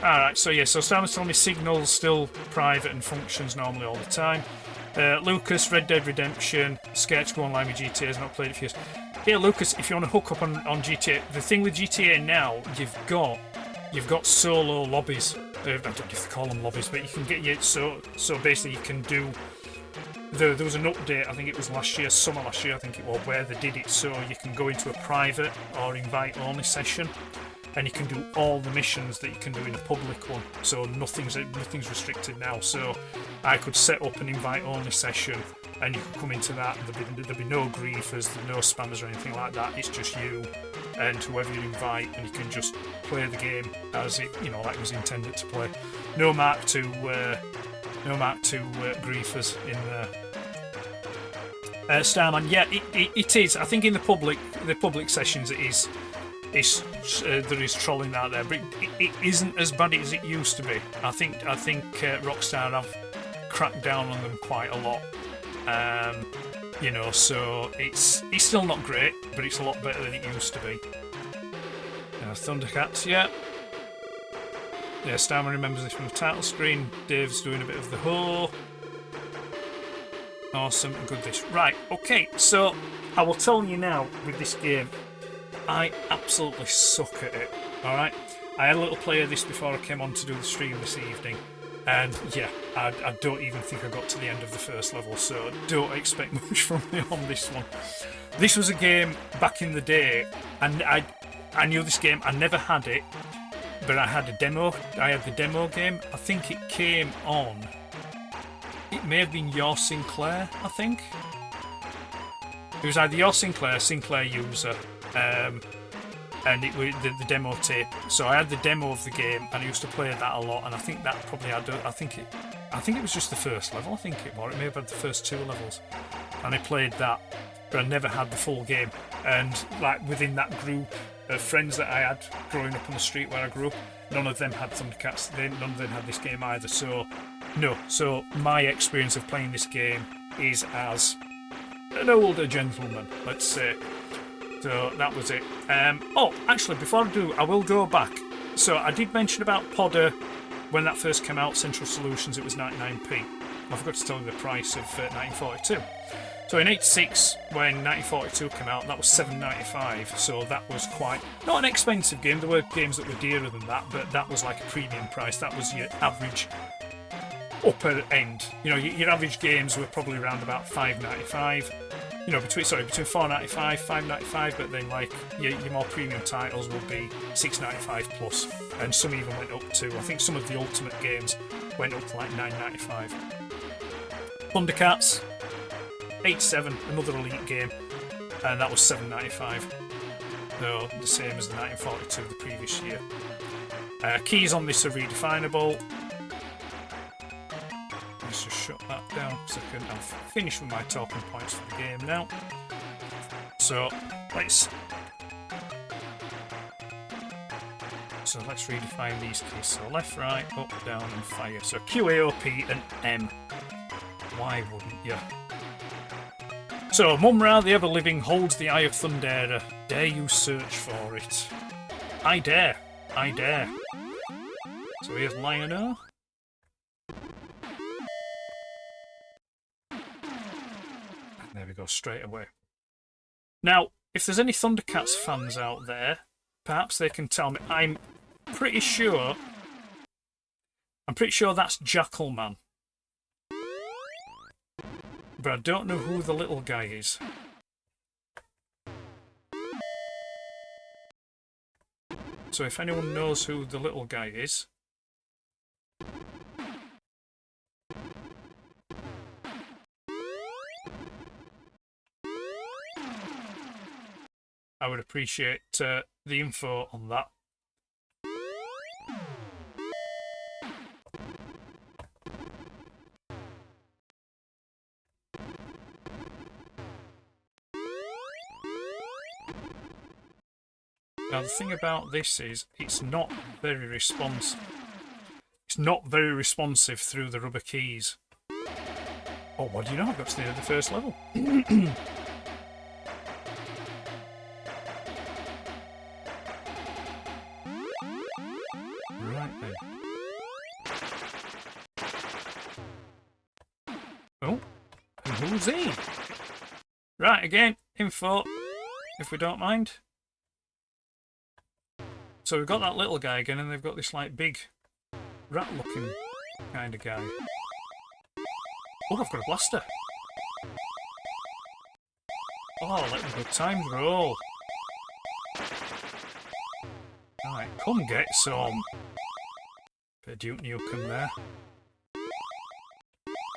Alright, so yeah, so Simon's telling me Signal's still private and functions normally all the time. Lucas, Red Dead Redemption, Sketch, go online with GTA, has not played it for years. Yeah, Lucas, if you want to hook up on GTA, the thing with GTA now, you've got solo lobbies. I don't know if you call them lobbies, but you can get your so basically you can do. There was an update, I think it was summer last year, I think it was, where they did it so you can go into a private or invite only session, and you can do all the missions that you can do in a public one. So nothing's restricted now. So I could set up an invite only session, and you could come into that. And there'd be no griefers, no spammers or anything like that. It's just you and whoever you invite, and you can just play the game as it, you know, like it was intended to play. No Mark II griefers in there. Starman, yeah, it is. I think in the public sessions it is. There is trolling out there, but it isn't as bad as it used to be. I think Rockstar have cracked down on them quite a lot. You know, so it's still not great, but it's a lot better than it used to be. Thundercats, yeah. Yeah, Starman remembers this from the title screen. Dave's doing a bit of the ho. Awesome, good this. Right, okay, so I will tell you now with this game, I absolutely suck at it, alright? I had a little play of this before I came on to do the stream this evening, and yeah, I don't even think I got to the end of the first level, so don't expect much from me on this one. This was a game back in the day, and I knew this game, I never had it, but I had a demo. I had the demo game. I think it came on it may have been your Sinclair, I think. It was either your Sinclair user, and it was the demo tape. So I had the demo of the game, and I used to play that a lot. And I think that probably had. I think it was just the first level. I think it was. It may have had the first 2 levels, and I played that, but I never had the full game. And like within that group of friends that I had growing up on the street where I grew up, none of them had Thundercats. None of them had this game either. So no. So my experience of playing this game is as an older gentleman, let's say. So that was it. Oh, actually, before I do, I will go back. So I did mention about Podder when that first came out, Central Solutions, it was 99p. I forgot to tell you the price of 1942. So in 86, when 1942 came out, that was $7.95. So that was quite, not an expensive game. There were games that were dearer than that, but that was like a premium price. That was your average upper end. You know, your average games were probably around about $5.95. You know, between $4.95, $5.95, but then like your more premium titles will be $6.95 plus, and some even went up to, I think some of the Ultimate games went up to like $9.95. Thundercats, 87, another Elite game, and that was $7.95. So the same as the 1942 the previous year. Keys on this are redefinable. Let's just shut that down a second. I'm finished with my talking points for the game now. So let's redefine these keys. So left, right, up, down, and fire. So Q, A, O, P, and M. Why wouldn't you? So Mumra, the ever-living, holds the Eye of Thundera. Dare you search for it? I dare. I dare. So here's Lionel. There we go, straight away. Now, if there's any Thundercats fans out there, perhaps they can tell me. I'm pretty sure that's Jackalman. But I don't know who the little guy is. So if anyone knows who the little guy is, I would appreciate the info on that. Now the thing about this is it's not very responsive. It's not very responsive through the rubber keys. Oh, what do you know? I've got to the end of the first level. Right then. Oh, and who's he? Right, again, info, if we don't mind. So we've got that little guy again, and they've got this like big rat-looking kind of guy. Oh, I've got a blaster. Oh, let the good times roll. Right, come get some. Bit of Duke Nukem there.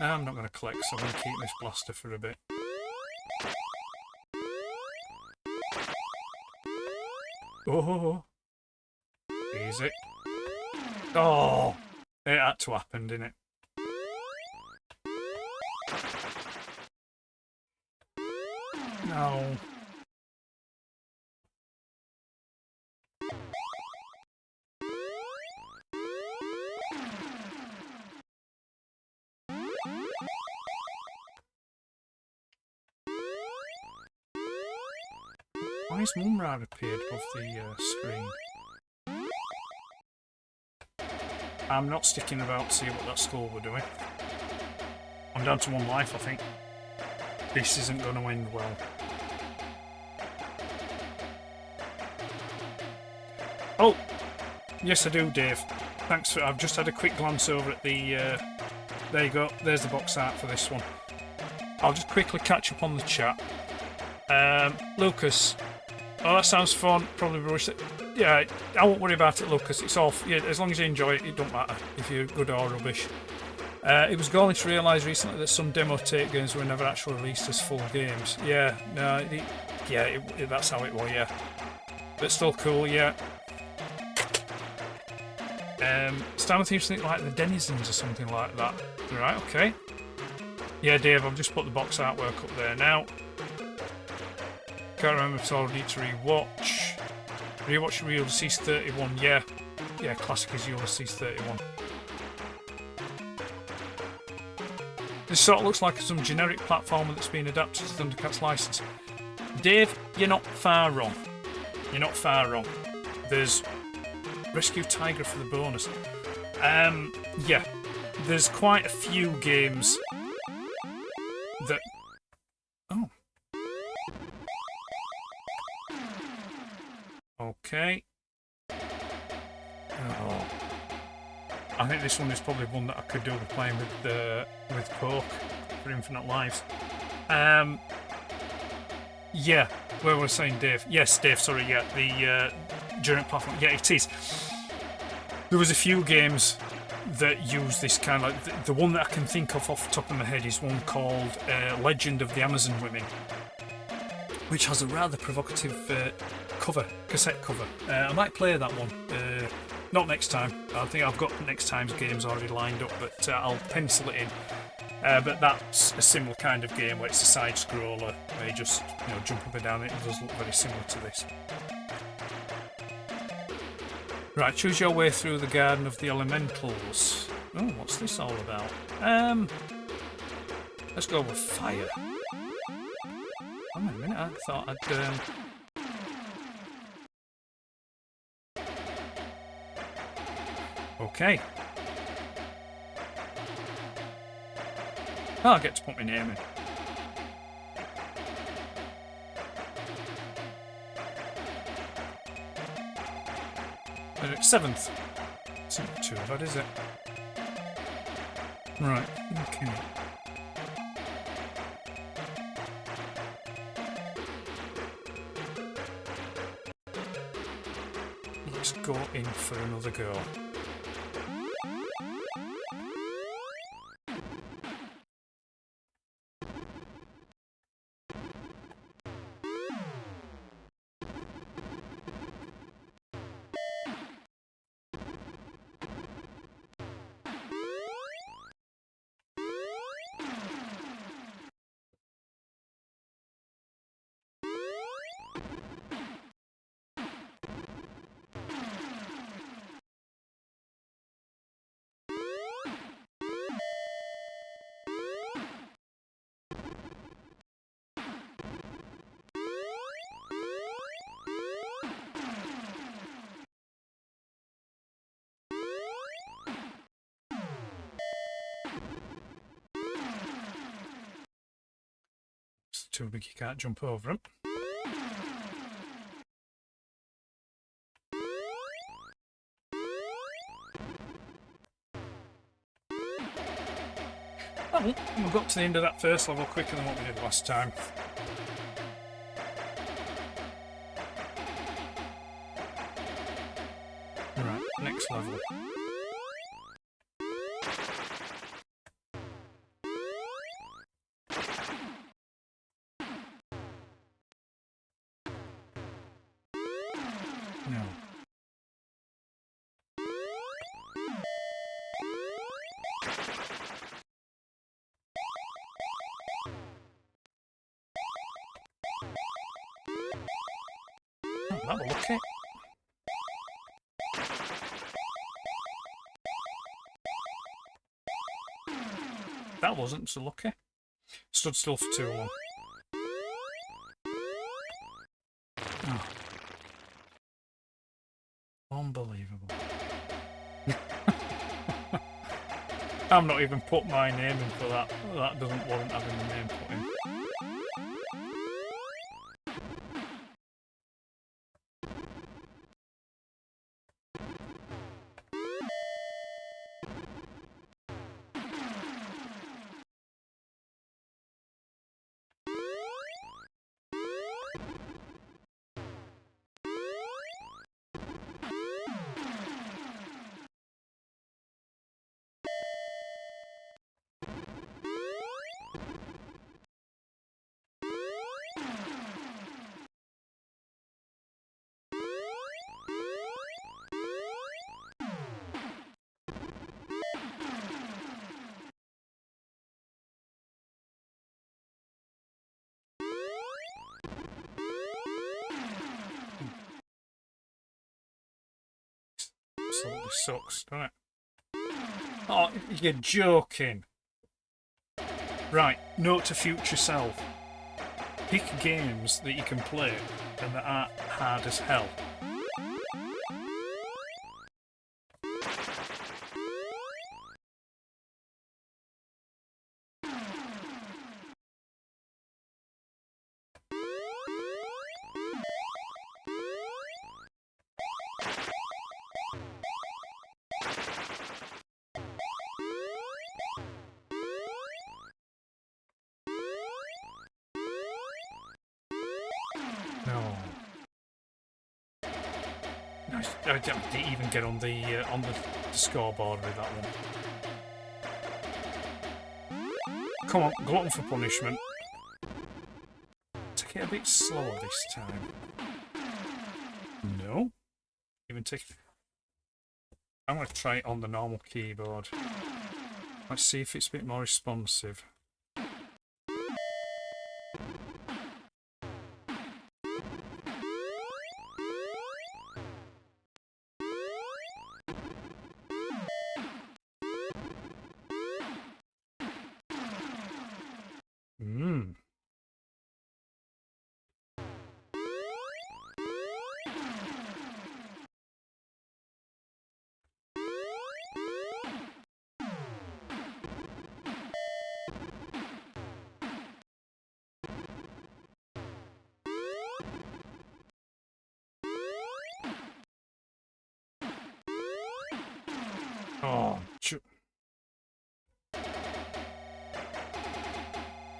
I'm not going to collect, so I'm going to keep this blaster for a bit. Oh, easy. Oh, it had to happen, didn't it? No. Why has Mumra appeared above the screen? I'm not sticking about to see what that skull were doing. I'm down to 1 life, I think. This isn't going to end well. Oh! Yes, I do, Dave. Thanks for... I've just had a quick glance over at the... there you go. There's the box art for this one. I'll just quickly catch up on the chat. Lucas... Oh, that sounds fun. Probably wish it. Yeah, I won't worry about it, Lucas. It's off. Yeah, as long as you enjoy it, it don't matter if you're good or rubbish. It was galling to realise recently that some demo tape games were never actually released as full games. Yeah, no, that's how it was, yeah. But still cool, yeah. Starting to think like the Denizens or something like that. Right, okay. Yeah, Dave, I've just put the box artwork up there now. Can't remember if I need to rewatch. Rewatch Ulysses 31, yeah. Yeah, classic is Ulysses 31. This sort of looks like some generic platformer that's been adapted to Thundercats license. Dave, you're not far wrong. You're not far wrong. There's Rescue Tiger for the bonus. Yeah, there's quite a few games that... Oh. Okay. Oh. I think this one is probably one that I could do with playing with Coke for Infinite Lives. Yeah, where was I saying, Dave? Yes, Dave, sorry, yeah, the generic platform. Yeah, it is. There was a few games that use this kind of like... The one that I can think of off the top of my head is one called Legend of the Amazon Women, which has a rather provocative cassette cover. I might play that one. Not next time. I think I've got next time's games already lined up, but I'll pencil it in. But that's a similar kind of game where it's a side scroller where you just jump up and down. It does look very similar to this. Right, choose your way through the Garden of the Elementals. Oh, what's this all about? Let's go with fire. Oh, wait a minute, I thought I'd... Okay. Oh, I get to put my name in. And it's 7th. It's not too bad, is it? Right, okay. Let's go in for another go. It's too big, you can't jump over them. Oh, we got to the end of that first level quicker than what we did last time. Right, next level. No. Oh, that will look it. That wasn't so lucky. Stood still for too long. Oh. Unbelievable. I've not even put my name in for that. That doesn't warrant having my name put in. absolutely sucks, doesn't it? Oh, you're joking. Right, note to future self. Pick games that you can play and that aren't hard as hell. No. I didn't even get on the scoreboard with that one. Come on, glutton for punishment. Take it a bit slower this time. No. Even take. I'm going to try it on the normal keyboard. Let's see if it's a bit more responsive. Oh,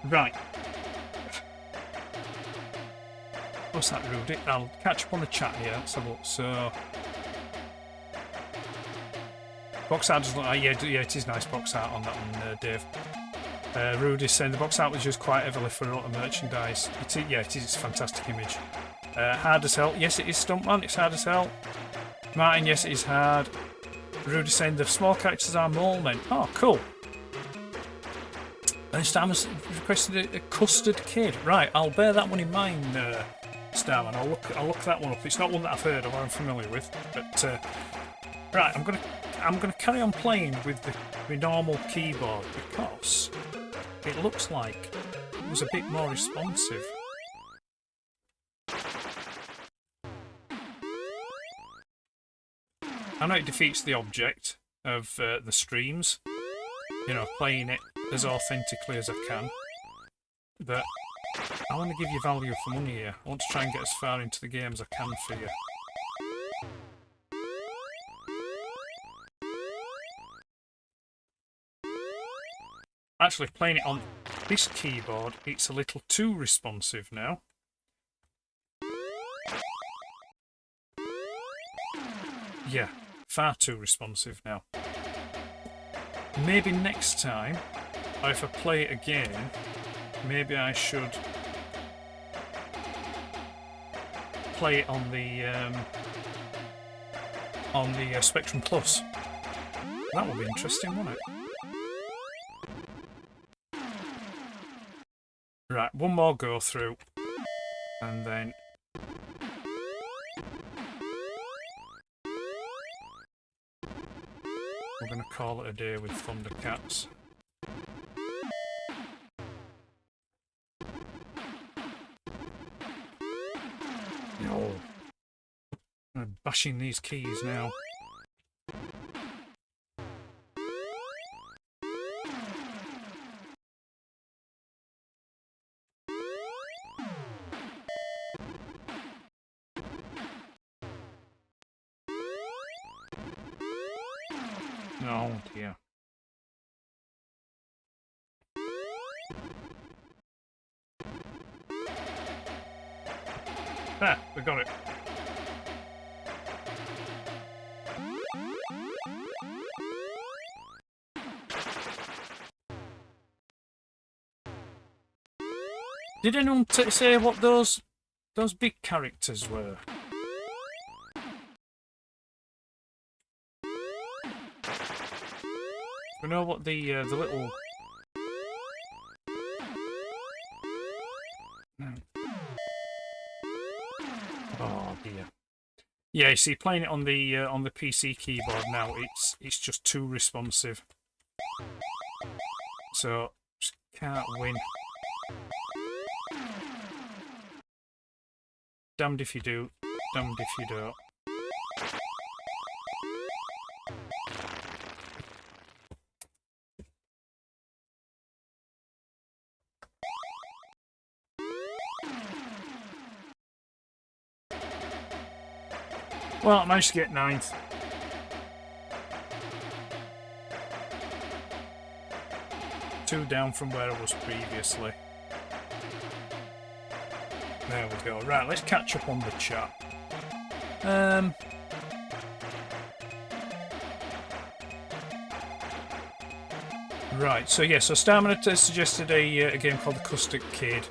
right. What's that, Rudy? I'll catch up on the chat here. Let's have a look. So, box art doesn't look like, yeah, it is nice box art on that one, Dave. Rudy's saying the box art was used quite heavily for a lot of merchandise. Yeah, it is. It's a fantastic image. Hard as hell. Yes, it is, Stumpman. It's hard as hell. Martin, yes, it is hard. Rudy's saying the small characters are mole men. Oh, cool. And Starman's requested a custard kid. Right, I'll bear that one in mind, Starman. I'll look that one up. It's not one that I've heard of or I'm familiar with. But right, I'm gonna carry on playing with the normal keyboard because it looks like it was a bit more responsive. I know it defeats the object of the streams, you know, playing it as authentically as I can, but I want to give you value for money here. I want to try and get as far into the game as I can for you. Actually, playing it on this keyboard, it's a little too responsive now. Yeah, far too responsive now. Maybe next time, or if I play it again, maybe I should play it on the Spectrum Plus. That would be interesting, wouldn't it? Right, one more go through, and then we're going to call it a day with Thundercats. No. I'm bashing these keys now. Oh dear. There, we got it. Did anyone say what those big characters were? We know what the little. No. Oh dear. Yeah, you see, playing it on the PC keyboard now, it's just too responsive. So just can't win. Damned if you do, damned if you don't. Well, I managed to get 9th. Two down from where I was previously. There we go. Right, let's catch up on the chat. Right, so yeah, so Starman has suggested a game called The Custard Kid.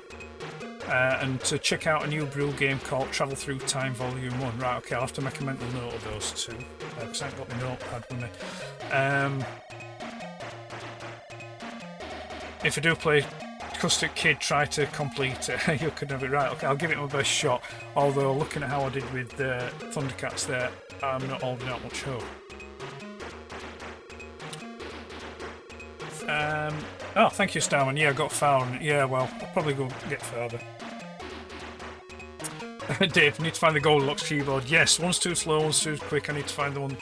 And to check out a new brew game called Travel Through Time Volume 1. Right, okay, I'll have to make a mental note of those two. Because I haven't got my notepad with me. If I do play Custard Kid, try to complete it. You could have it right. Okay, I'll give it my best shot. Although, looking at how I did with Thundercats there, I'm not holding out much hope. Oh, thank you, Starman. Yeah, I got found. Yeah, well, I'll probably go get further. Dave, need to find the Goldilocks keyboard. Yes, one's too slow, one's too quick. I need to find the one.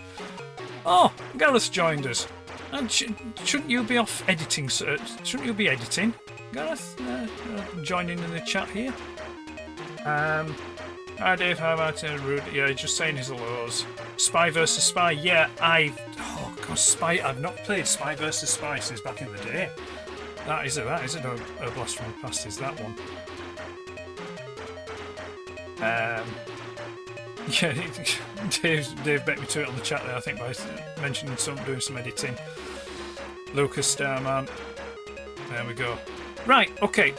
Oh, Gareth joined us. And shouldn't you be off editing, sir? Shouldn't you be editing? Gareth, joining in the chat here. Hi, Dave. How about Rude? Yeah, just saying his hellos. Spy versus Spy. Yeah, oh god, Spy. I've not played Spy versus Spy since back in the day. That is a blast from the past. Is that one? Yeah, Dave bet me to it on the chat there, I think, by mentioning doing some editing. Lucas Starman. There we go. Right, okay.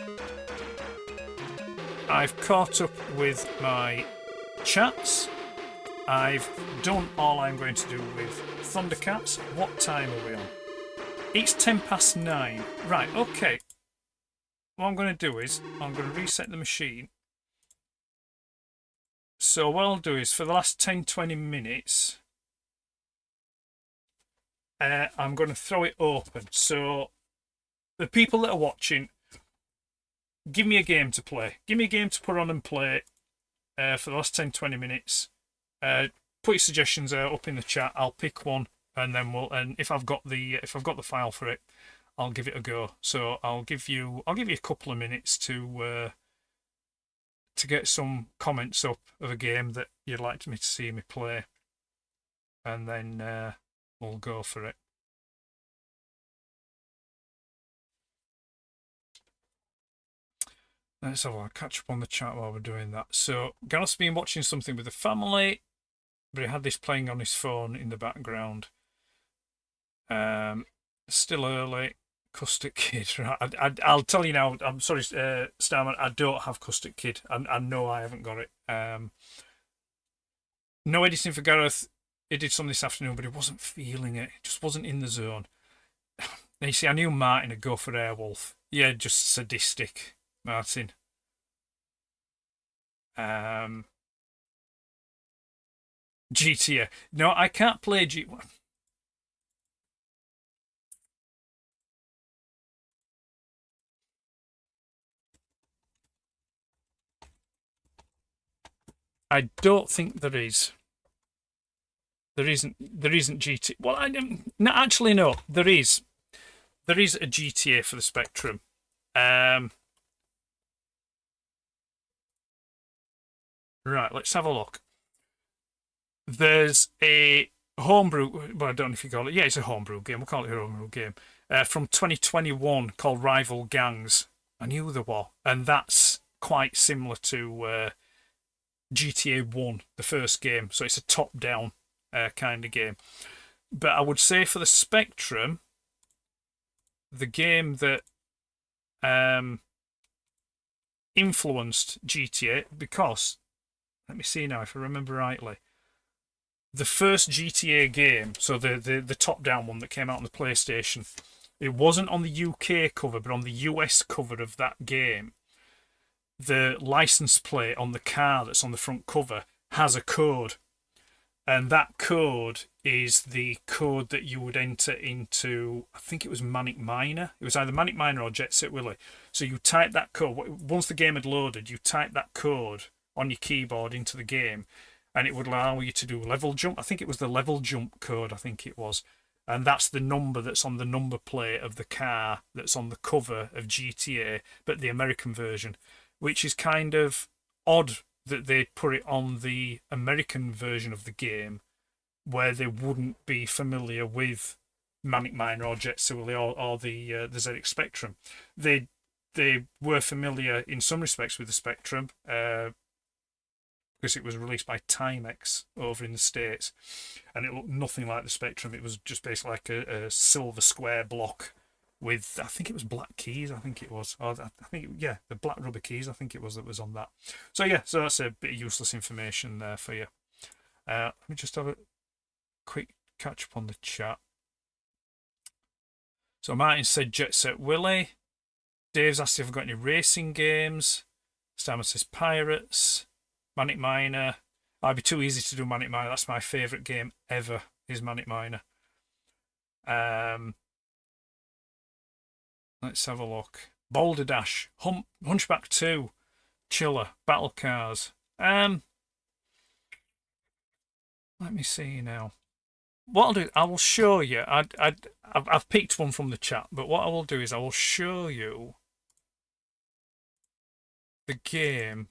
I've caught up with my chats. I've done all I'm going to do with Thundercats. What time are we on? It's 9:10. Right, okay. What I'm going to do is I'm going to reset the machine. So what I'll do is for the last 10-20 minutes, I'm going to throw it open. So the people that are watching, give me a game to play. Give me a game to put on and play for the last 10-20 minutes. Put your suggestions up in the chat. I'll pick one, and then and if I've got the file for it, I'll give it a go. So I'll give you a couple of minutes to get some comments up of a game that you'd like me to see me play, and then we'll go for it. Let's have a catch up on the chat while we're doing that. So Gareth's been watching something with the family, but he had this playing on his phone in the background. Still early. Custard Kid. Right, I'll tell you now. I'm sorry, Starman. I don't have Custard Kid. I know I haven't got it. No editing for Gareth. He did some this afternoon, but he wasn't feeling it. He just wasn't in the zone. And you see, I knew Martin would go for Airwolf. Yeah, just sadistic, Martin. GTA. No, I can't play GTA. I don't think there is. There isn't GTA. Well, I don't. No, actually, no. There is. There is a GTA for the Spectrum. Right. Let's have a look. There's a homebrew. Well, I don't know if you call it. Yeah, it's a homebrew game. We'll call it a homebrew game. From 2021 called Rival Gangs. I knew there were, and that's quite similar to GTA 1, the first game. So it's a top-down kind of game. But I would say for the Spectrum, the game that influenced GTA, because, let me see now if I remember rightly, the first GTA game, so the top-down one that came out on the PlayStation, it wasn't on the UK cover, but on the US cover of that game, the license plate on the car that's on the front cover has a code. And that code is the code that you would enter into, I think it was Manic Miner. It was either Manic Miner or Jet Set Willy. So you type that code. Once the game had loaded, you type that code on your keyboard into the game, and it would allow you to do level jump. I think it was the level jump code, I think it was. And that's the number that's on the number plate of the car that's on the cover of GTA, but the American version, which is kind of odd that they put it on the American version of the game where they wouldn't be familiar with Manic Miner or Jet Set Willy or the ZX Spectrum. They were familiar in some respects with the Spectrum because it was released by Timex over in the States, and it looked nothing like the Spectrum. It was just basically like a silver square block with, I think it was black keys, I think it was. Or I think, yeah, the black rubber keys, I think it was, that was on that. So yeah, so that's a bit of useless information there for you. Let me just have a quick catch up on the chat. So Martin said Jet Set Willy. Dave's asked if I've got any racing games. Stammer says Pirates. Manic Miner. I'd be too easy to do Manic Miner. That's my favourite game ever, is Manic Miner. Let's have a look. Boulder Dash, Hunchback 2, Chiller, Battle Cars. Let me see now. What I'll do, I will show you. I've picked one from the chat, but what I will do is I will show you the game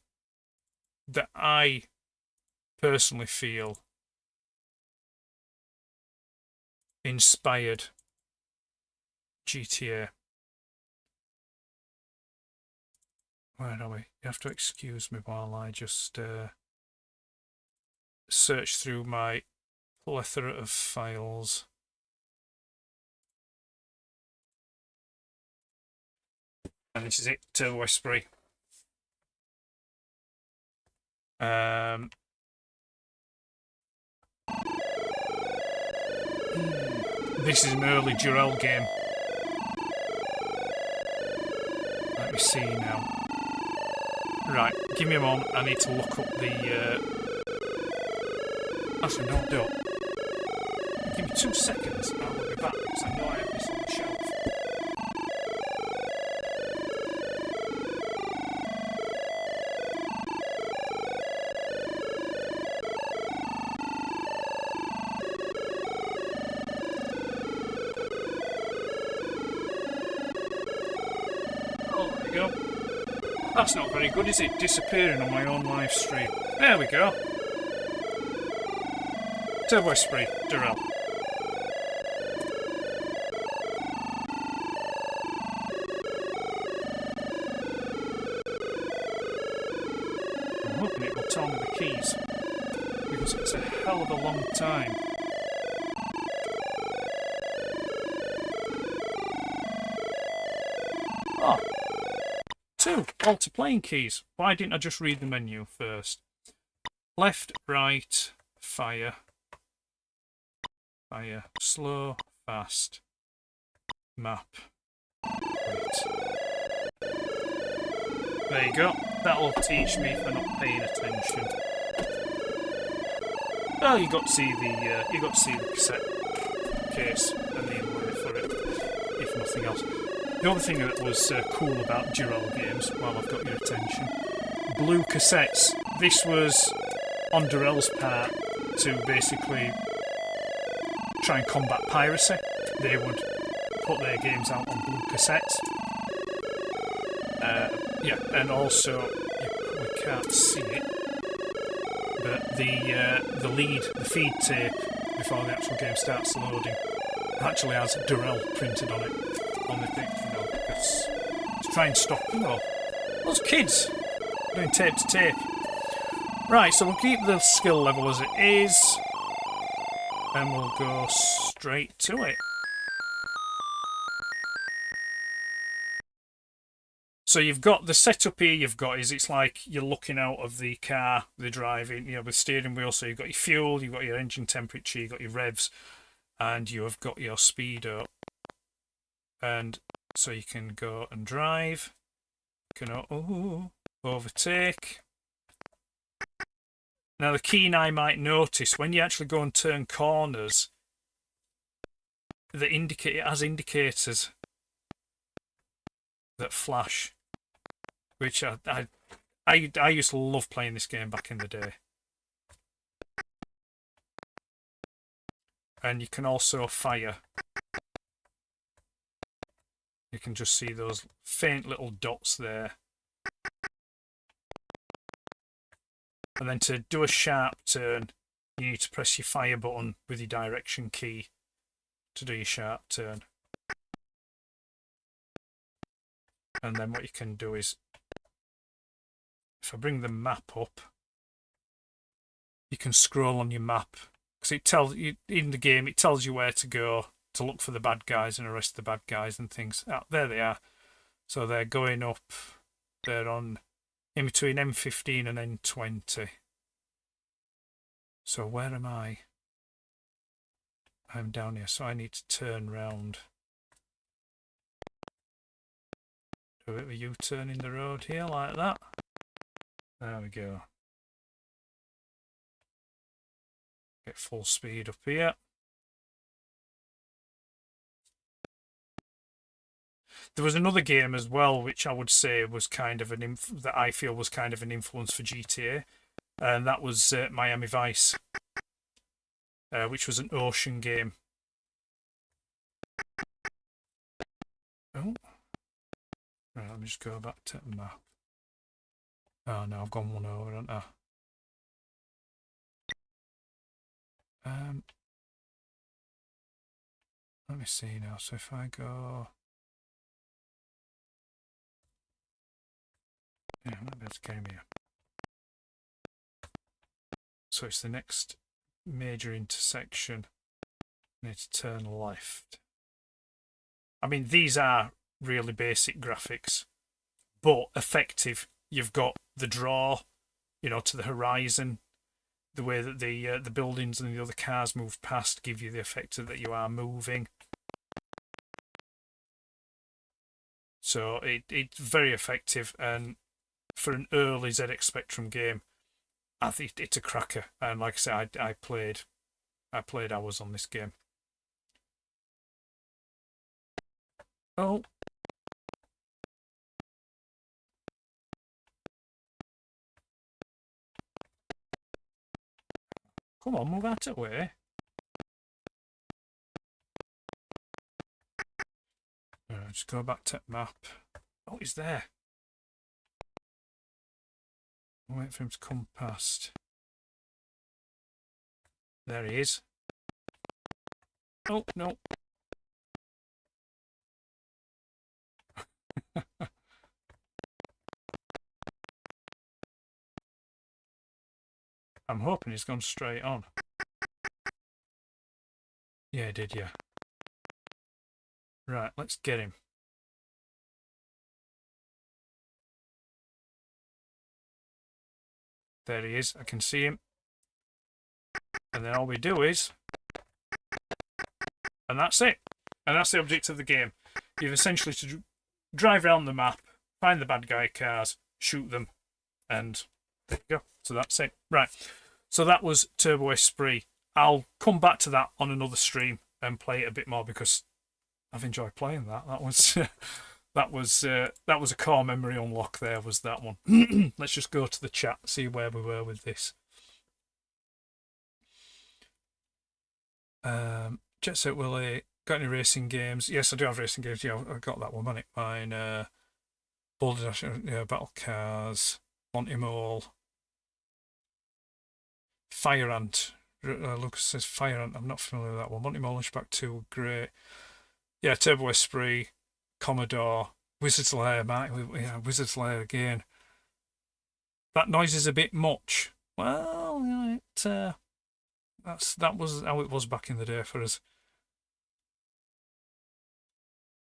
that I personally feel inspired GTA. Where are we? You have to excuse me while I just search through my plethora of files. And this is it, Turbo Esprit. This is an early Durrell game. Let me see now. Right, give me a moment. I need to look up the. Actually, no, don't. Give me 2 seconds. I will be back because I know I have this on the shelf. Oh, there we go. That's not very good, is it? Disappearing on my own live stream. There we go. Turbo Esprit, Durrell. I'm hoping it will tell me the keys, because it's a hell of a long time. Oh, 2 alter playing keys. Why didn't I just read the menu first? Left, right, fire. Fire, slow, fast, map, wait. There you go. That'll teach me for not paying attention. Oh, you got to see the cassette case and the inlay for it, if nothing else. The other thing that was cool about Durrell games, while I've got your attention, blue cassettes. This was on Durrell's part to basically try and combat piracy. They would put their games out on blue cassettes. Yeah, and also you probably can't see it, but the feed tape before the actual game starts loading actually has Durrell printed on it on the thing, because to try and stop those kids doing tape to tape. Right, so we'll keep the skill level as it is. And we'll go straight to it. So you've got the setup here. It's like you're looking out of the car, the driving, with steering wheel. So you've got your fuel, you've got your engine temperature, you've got your revs, and you have got your speed up. And so you can go and drive. You can overtake. Now, the keen eye might notice when you actually go and turn corners, it has indicators that flash, which I used to love playing this game back in the day. And you can also fire. You can just see those faint little dots there. And then to do a sharp turn, you need to press your fire button with your direction key to do your sharp turn. And then what you can do is, if I bring the map up, you can scroll on your map. Because it tells you, in the game, it tells you where to go to look for the bad guys and arrest the bad guys and things. Oh, there they are. So they're going up. They're on in between M15 and N20. So where am I? I'm down here, so I need to turn round. Do a bit of a U-turn in the road here, like that. There we go. Get full speed up here. There was another game as well, which I would say was kind of that I feel was kind of an influence for GTA, and that was Miami Vice, which was an ocean game. Oh, right, let me just go back to the map. Oh no, I've gone one over, haven't I? Let me see now. So if I go, yeah, I might be able to get him here. So it's the next major intersection. I need to turn left. I mean, these are really basic graphics, but effective. You've got the draw, you know, to the horizon. The way that the buildings and the other cars move past give you the effect that you are moving. So it's very effective, and for an early ZX Spectrum game, I think it's a cracker. And like I said, I played hours on this game. Oh. Come on, move out of the way. Just go back to map. Oh, he's there. I'll wait for him to come past. There he is. Oh, no. I'm hoping he's gone straight on. Yeah, he did, yeah. Right, let's get him. There he is. I can see him. And then all we do is... And that's it. And that's the object of the game. You've essentially to drive around the map, find the bad guy cars, shoot them, and there you go. So that's it. Right. So that was Turbo Esprit. I'll come back to that on another stream and play it a bit more because I've enjoyed playing that. That was that was a core memory unlock. There was that one. Let's just go to the chat, see where we were with this. Jet Set Willie, got any racing games? Yes, I do have racing games. Yeah, I got that one, haven't it? Mine, Boulder Dash, yeah, Battle Cars, Monty Mole, Fire Ant. Lucas says Fire Ant. I'm not familiar with that one. Monty Mole Hunchback 2, great. Yeah, Turbo Esprit, Commodore, Wizard's Lair, Mike. Yeah, Wizard's Lair again. That noise is a bit much. Well, you know, that was how it was back in the day for us.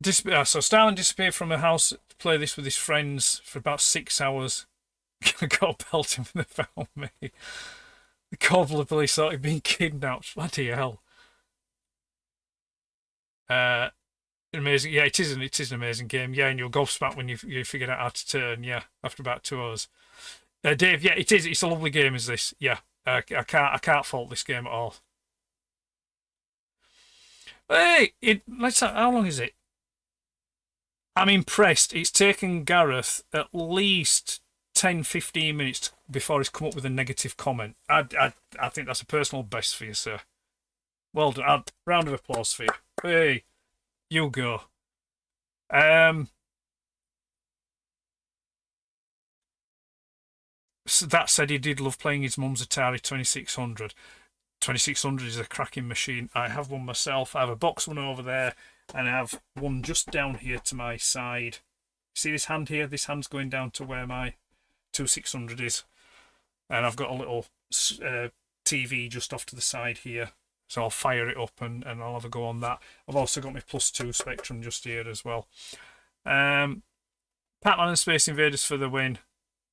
So Starling disappeared from her house to play this with his friends for about 6 hours. Got pelted when they found me. The cobbler police thought he'd been kidnapped. Bloody hell. Amazing. Yeah, it is an amazing game. Yeah, and you'll gobsmacked when you figured out how to turn. Yeah, after about 2 hours. Dave, yeah, it is. It's a lovely game, is this? Yeah. I can't fault this game at all. Hey, how long is it? I'm impressed. It's taken Gareth at least 10-15 minutes before he's come up with a negative comment. I think that's a personal best for you, sir. Well done. Round of applause for you. Hey, you go. So that said, he did love playing his mum's Atari 2600. 2600 is a cracking machine. I have one myself. I have a box one over there, and I have one just down here to my side. See this hand here? This hand's going down to where my 2600 is. And I've got a little TV just off to the side here. So I'll fire it up and I'll have a go on that. I've also got my +2 Spectrum just here as well. Pac-Man and Space Invaders for the win.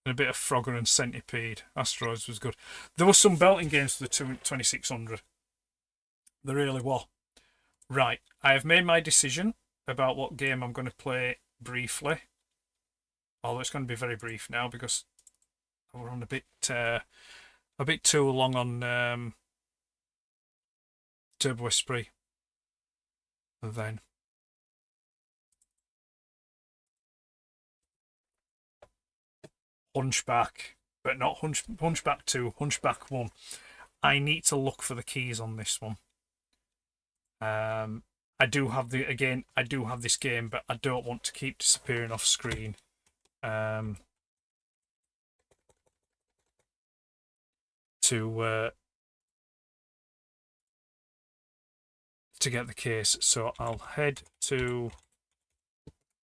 And a bit of Frogger and Centipede. Asteroids was good. There were some belting games for the 2600. There really were. Right, I have made my decision about what game I'm going to play briefly. Although it's going to be very brief now because we're on a bit too long on Turbo Esprit. And then Hunchback, but not Hunchback 2, Hunchback 1. I need to look for the keys on this one. I do have this game, but I don't want to keep disappearing off screen. To get the case, so I'll head to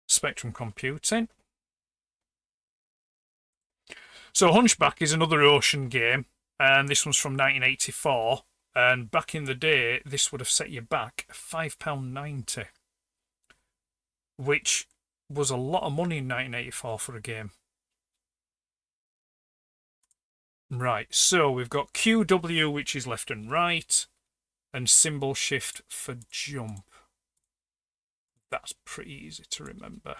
Spectrum Computing. So Hunchback is another Ocean game, and this one's from 1984. And back in the day, this would have set you back £5.90, which was a lot of money in 1984 for a game. Right, so we've got QW, which is left and right, and symbol shift for jump. That's pretty easy to remember.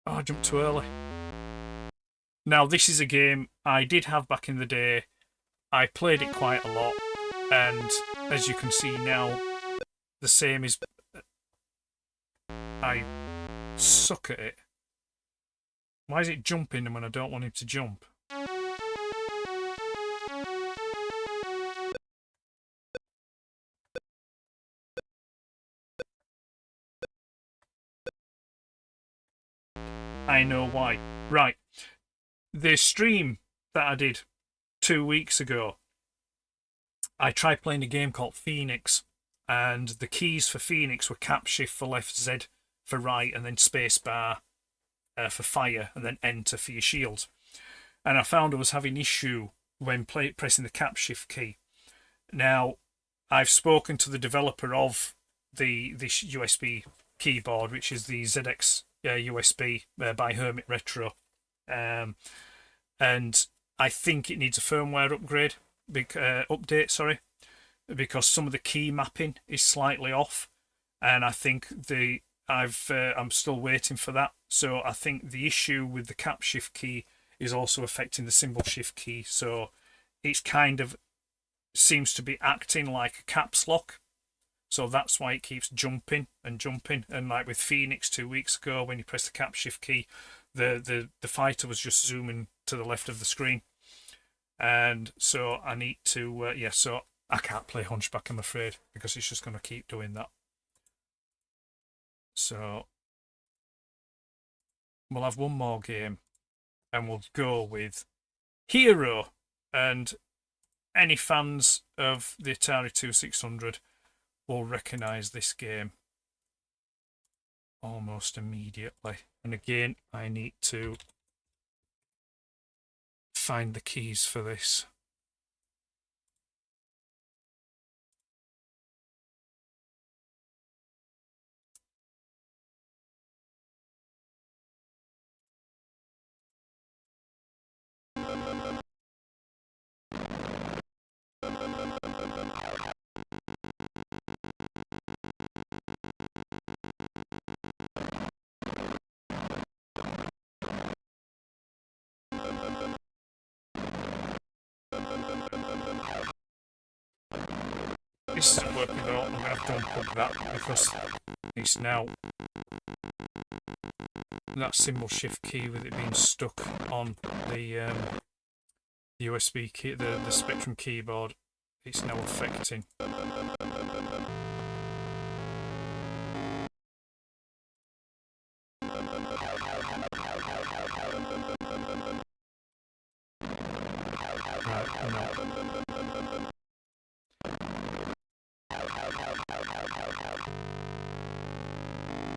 Oh, I jumped too early. Now, this is a game I did have back in the day. I played it quite a lot, and as you can see now, the same is... I suck at it. Why is it jumping when I don't want him to jump? I know why. Right. The stream that I did 2 weeks ago, I tried playing a game called Phoenix, and the keys for Phoenix were cap shift for left, Z for right, and then space bar for fire, and then enter for your shield. And I found I was having issue when pressing the cap shift key. Now, I've spoken to the developer of this USB keyboard, which is the ZX USB by Hermit Retro. And I think it needs a firmware update, because some of the key mapping is slightly off, and I think I'm still waiting for that. So I think the issue with the cap shift key is also affecting the symbol shift key. So it's kind of seems to be acting like a caps lock. So that's why it keeps jumping and jumping. And like with Phoenix 2 weeks ago, when you press the cap shift key, the fighter was just zooming to the left of the screen. And so I need to, so I can't play Hunchback, I'm afraid, because it's just going to keep doing that. So we'll have one more game, and we'll go with Hero. And any fans of the Atari 2600 will recognise this game almost immediately. And again, I need to find the keys for this. This isn't working at all. I'm going to have to unplug that because it's now that symbol shift key with it being stuck on the USB key, the Spectrum keyboard. It's now affecting. Right, no.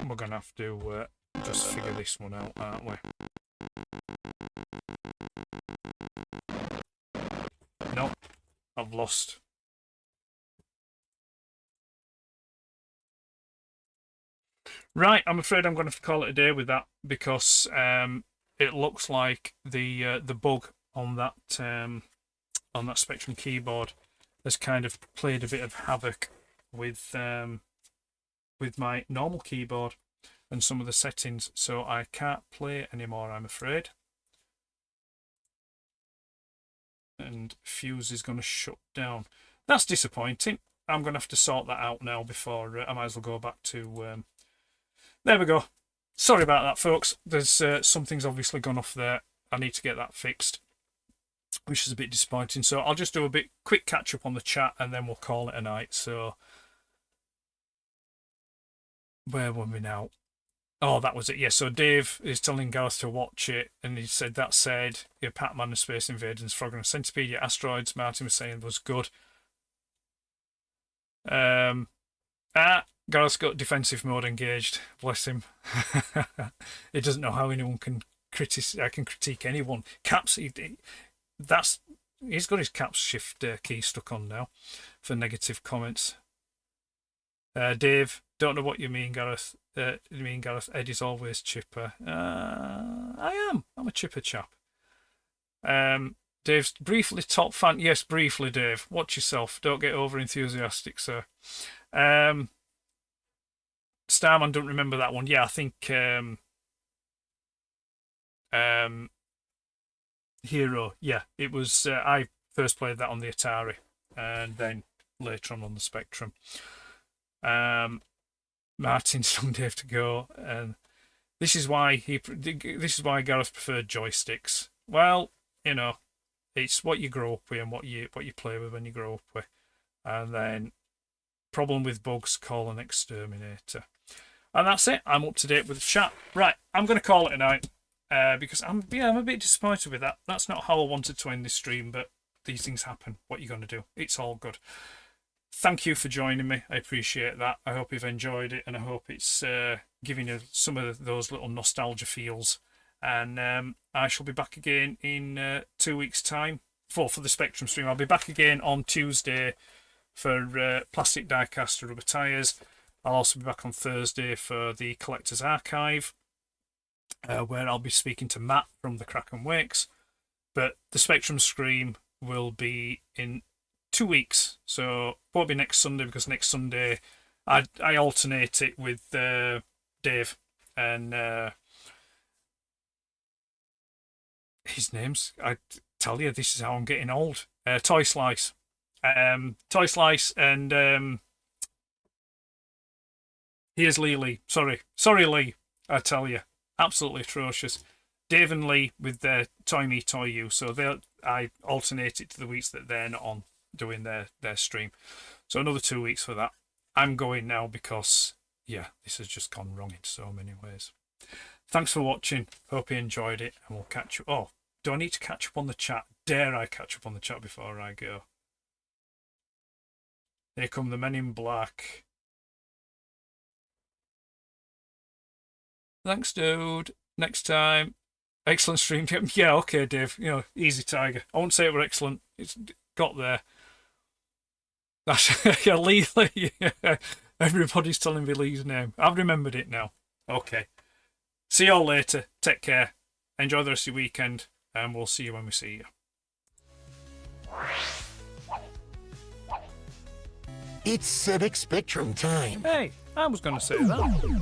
We're gonna have to just figure this one out, aren't we? Nope, I've lost. Right, I'm afraid I'm going to have to call it a day with that because it looks like the bug on that Spectrum keyboard has kind of played a bit of havoc with my normal keyboard and some of the settings, so I can't play anymore, I'm afraid. And Fuse is going to shut down. That's disappointing. I'm going to have to sort that out now before I might as well go back to. There we go. Sorry about that, folks. There's something's obviously gone off there. I need to get that fixed, which is a bit disappointing. So I'll just do a bit quick catch up on the chat and then we'll call it a night. So where were we now? Oh, that was it. Yeah, so Dave is telling Gareth to watch it, and he said, that said, yeah, Pac-Man and Space Invaders, Frog and a Centipede, yeah, Asteroids, Martin was saying was good. Gareth's got defensive mode engaged. Bless him. He doesn't know how anyone can critique anyone. Caps, he's got his caps shift key stuck on now for negative comments. Dave, don't know what you mean, Gareth. Eddie's always chipper. I am. I'm a chipper chap. Dave's briefly top fan. Yes, briefly, Dave. Watch yourself. Don't get over enthusiastic, sir. Starman, don't remember that one. Yeah, I think Hero. Yeah, it was. I first played that on the Atari, and then later on the Spectrum. Martin's telling Dave to go, and this is why Gareth preferred joysticks. Well, you know, it's what you grow up with and what you play with when you grow up with. And then problem with bugs, call an exterminator. And that's it. I'm up to date with the chat. Right, I'm going to call it a night because I'm a bit disappointed with that. That's not how I wanted to end this stream, but these things happen. What are you going to do? It's all good. Thank you for joining me. I appreciate that. I hope you've enjoyed it, and I hope it's giving you some of those little nostalgia feels. And I shall be back again in 2 weeks' time for the Spectrum stream. I'll be back again on Tuesday for plastic die-cast rubber tyres. I'll also be back on Thursday for the Collector's Archive, where I'll be speaking to Matt from the Crack and Wakes. But the Spectrum stream will be in 2 weeks, so won't be next Sunday because next Sunday I alternate it with Dave and his name's, I tell you, this is how I'm getting old. Toy Slice, and here's Lee. Sorry Lee, I tell you, absolutely atrocious. Dave and Lee with their Toy Me Toy You, so I alternate it to the weeks that they're not on doing their stream. So another 2 weeks for that. I'm going now because, yeah, this has just gone wrong in so many ways. Thanks for watching. Hope you enjoyed it, and we'll catch you. Oh, do I need to catch up on the chat? Dare I catch up on the chat before I go? Here come the men in black. Thanks, dude. Next time. Excellent stream. Yeah, okay, Dave. You know, easy tiger. I won't say it were excellent. It's got there. That's yeah, Lee. Yeah. Everybody's telling me Lee's name. I've remembered it now. Okay. See you all later. Take care. Enjoy the rest of your weekend, and we'll see you when we see you. It's Civic Spectrum time. Hey, I was going to say that.